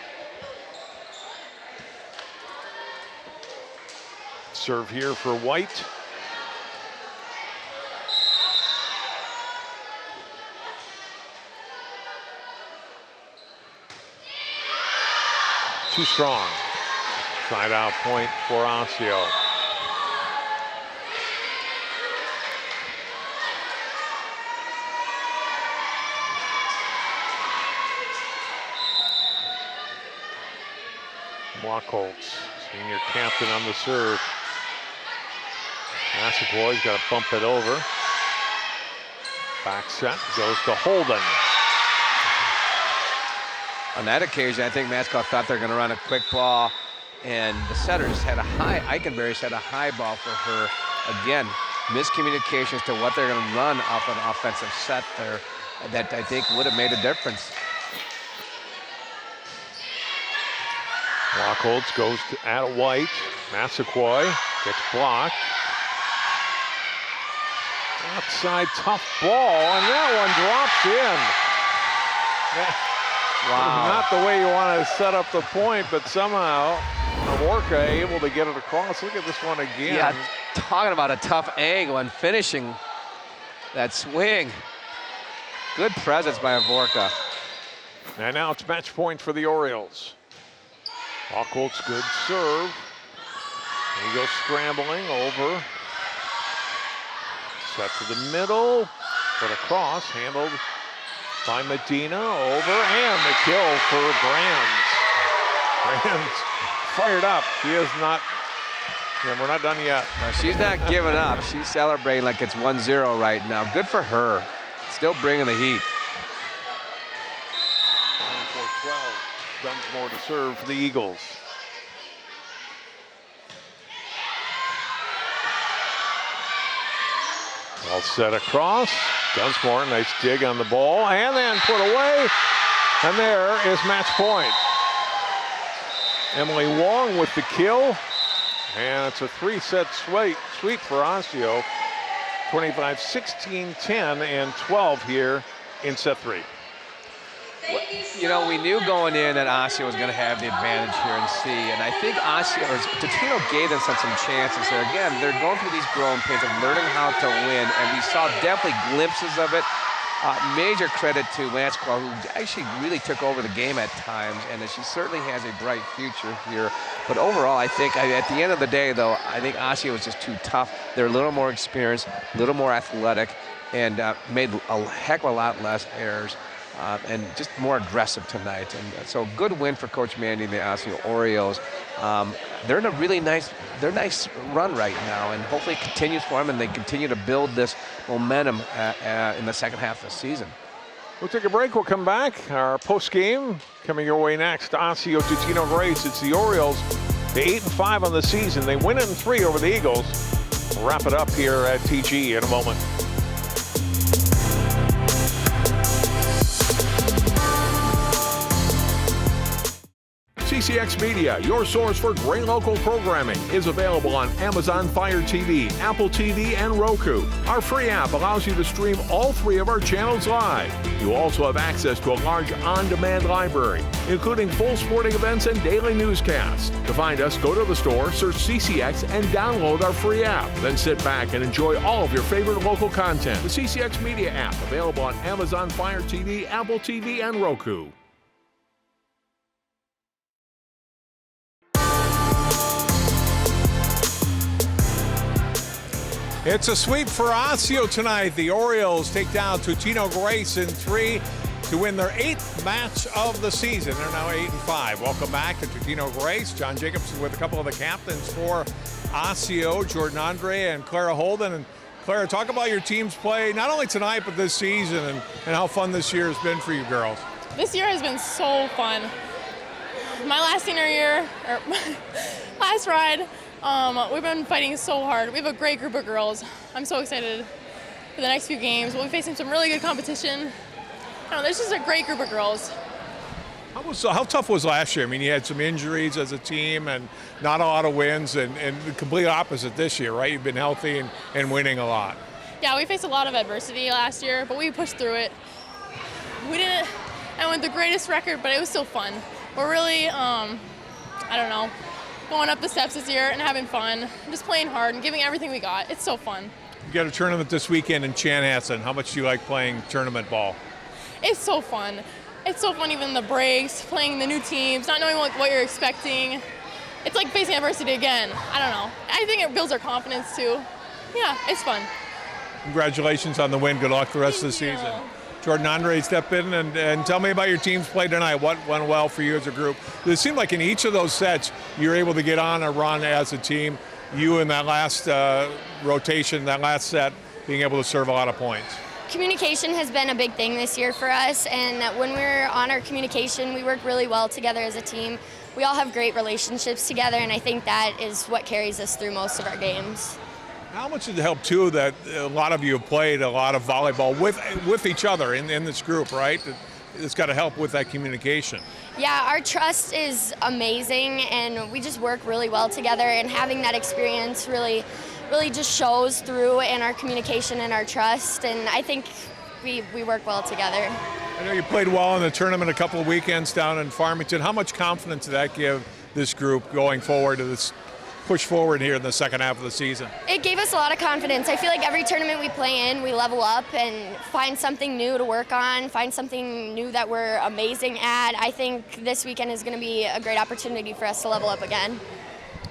Serve here for White. Too strong. Side out point for Osseo. Blockholtz, senior captain on the serve. Massaquoy's got to bump it over. Back set goes to Holden. On that occasion, I think Massaquoi thought they were going to run a quick ball, and the setters had Eichenberry's had a high ball for her. Again, miscommunications to what they're going to run off an offensive set there that I think would have made a difference. Blockholtz goes at White. Massaquoi gets blocked. Outside tough ball, and that one drops in. Wow. Not the way you want to set up the point, but somehow Avorka able to get it across. Look at this one again. Yeah, talking about a tough angle and finishing that swing. Good presence by Avorka. And now it's match point for the Orioles. Blockholtz, good serve. He goes scrambling over. Set to the middle. Put across, handled by Medina. Over, and the kill for Brands. Brands fired up. She is not, we're not done yet. No, she's not giving up. She's celebrating like it's 1-0 right now. Good for her. Still bringing the heat. 24-12. Dunsmore to serve for the Eagles. All set across. Dunsmore, nice dig on the ball, and then put away. And there is match point. Emily Wong with the kill. And it's a three-set sweep for Osseo. 25-16, 10, and 12 here in set 3. We knew going in that Osseo was going to have the advantage here in C, and I think Totino gave them some chances there. Again, they're going through these growing pains of learning how to win, and we saw definitely glimpses of it. Major credit to Massaquoi, who actually really took over the game at times, and she certainly has a bright future here. But overall, I think at the end of the day, though, I think Osseo was just too tough. They're a little more experienced, a little more athletic, and made a heck of a lot less errors. And just more aggressive tonight. And so good win for Coach Mandy and the Osseo Orioles. They're in a really nice run right now, and hopefully it continues for them and they continue to build this momentum in the second half of the season. We'll take a break. We'll come back. Our post game coming your way next. Osseo Totino-Grace. It's the Orioles. They 8-5 on the season. They win it in 3 over the Eagles. We'll wrap it up here at TG in a moment. CCX Media, your source for great local programming, is available on Amazon Fire TV, Apple TV, and Roku. Our free app allows you to stream all 3 of our channels live. You also have access to a large on-demand library, including full sporting events and daily newscasts. To find us, go to the store, search CCX, and download our free app. Then sit back and enjoy all of your favorite local content. The CCX Media app, available on Amazon Fire TV, Apple TV, and Roku. It's a sweep for Osseo tonight. The Orioles take down Totino-Grace in 3 to win their 8th match of the season. They're now 8-5. Welcome back to Totino-Grace. John Jacobson with a couple of the captains for Osseo, Jordan Ondrey and Clara Holden. And Clara, talk about your team's play, not only tonight, but this season, and how fun this year has been for you girls. This year has been so fun. My last senior year, or last ride, we've been fighting so hard. We have a great group of girls. I'm so excited for the next few games. We'll be facing some really good competition. I don't know, there's just a great group of girls. How tough was last year? I mean, you had some injuries as a team and not a lot of wins, and the complete opposite this year, right? You've been healthy and winning a lot. Yeah, we faced a lot of adversity last year, but we pushed through it. We didn't end with the greatest record, but it was still fun. We're really, going up the steps this year and having fun, just playing hard and giving everything we got. It's so fun. You got a tournament this weekend in Chanhassen. How much do you like playing tournament ball? It's so fun. It's so fun, even the breaks, playing the new teams, not knowing what you're expecting. It's like facing adversity again. I don't know. I think it builds our confidence too. Yeah, it's fun. Congratulations on the win. Good luck the rest of the season. Jordan Ondrey, step in and tell me about your team's play tonight. What went well for you as a group? It seemed like in each of those sets, you're able to get on a run as a team. You in that last rotation, that last set, being able to serve a lot of points. Communication has been a big thing this year for us, and when we're on our communication, we work really well together as a team. We all have great relationships together, and I think that is what carries us through most of our games. How much did it help, too, that a lot of you have played a lot of volleyball with each other in this group, right? It's got to help with that communication. Yeah, our trust is amazing, and we just work really well together, and having that experience really just shows through in our communication and our trust, and I think we work well together. I know you played well in the tournament a couple of weekends down in Farmington. How much confidence did that give this group going forward to this push forward here in the second half of the season? It gave us a lot of confidence. I feel like every tournament we play in, we level up and find something new to work on, find something new that we're amazing at. I think this weekend is going to be a great opportunity for us to level up again.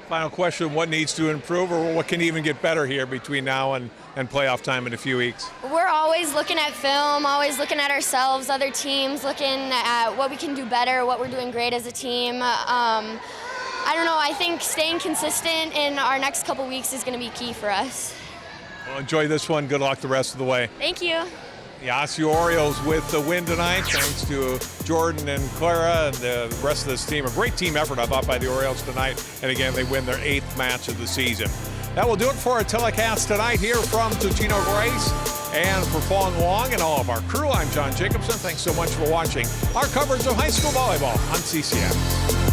Final question, what needs to improve, or what can even get better here between now and playoff time in a few weeks? We're always looking at film, always looking at ourselves, other teams, looking at what we can do better, what we're doing great as a team. I don't know, I think staying consistent in our next couple weeks is going to be key for us. Well, enjoy this one. Good luck the rest of the way. Thank you. The Osseo Orioles with the win tonight, thanks to Jordan and Clara and the rest of this team. A great team effort, I thought, by the Orioles tonight. And again, they win their 8th match of the season. That will do it for our telecast tonight here from Totino-Grace. And for following along and all of our crew, I'm John Jacobson. Thanks so much for watching our coverage of high school volleyball on CCX.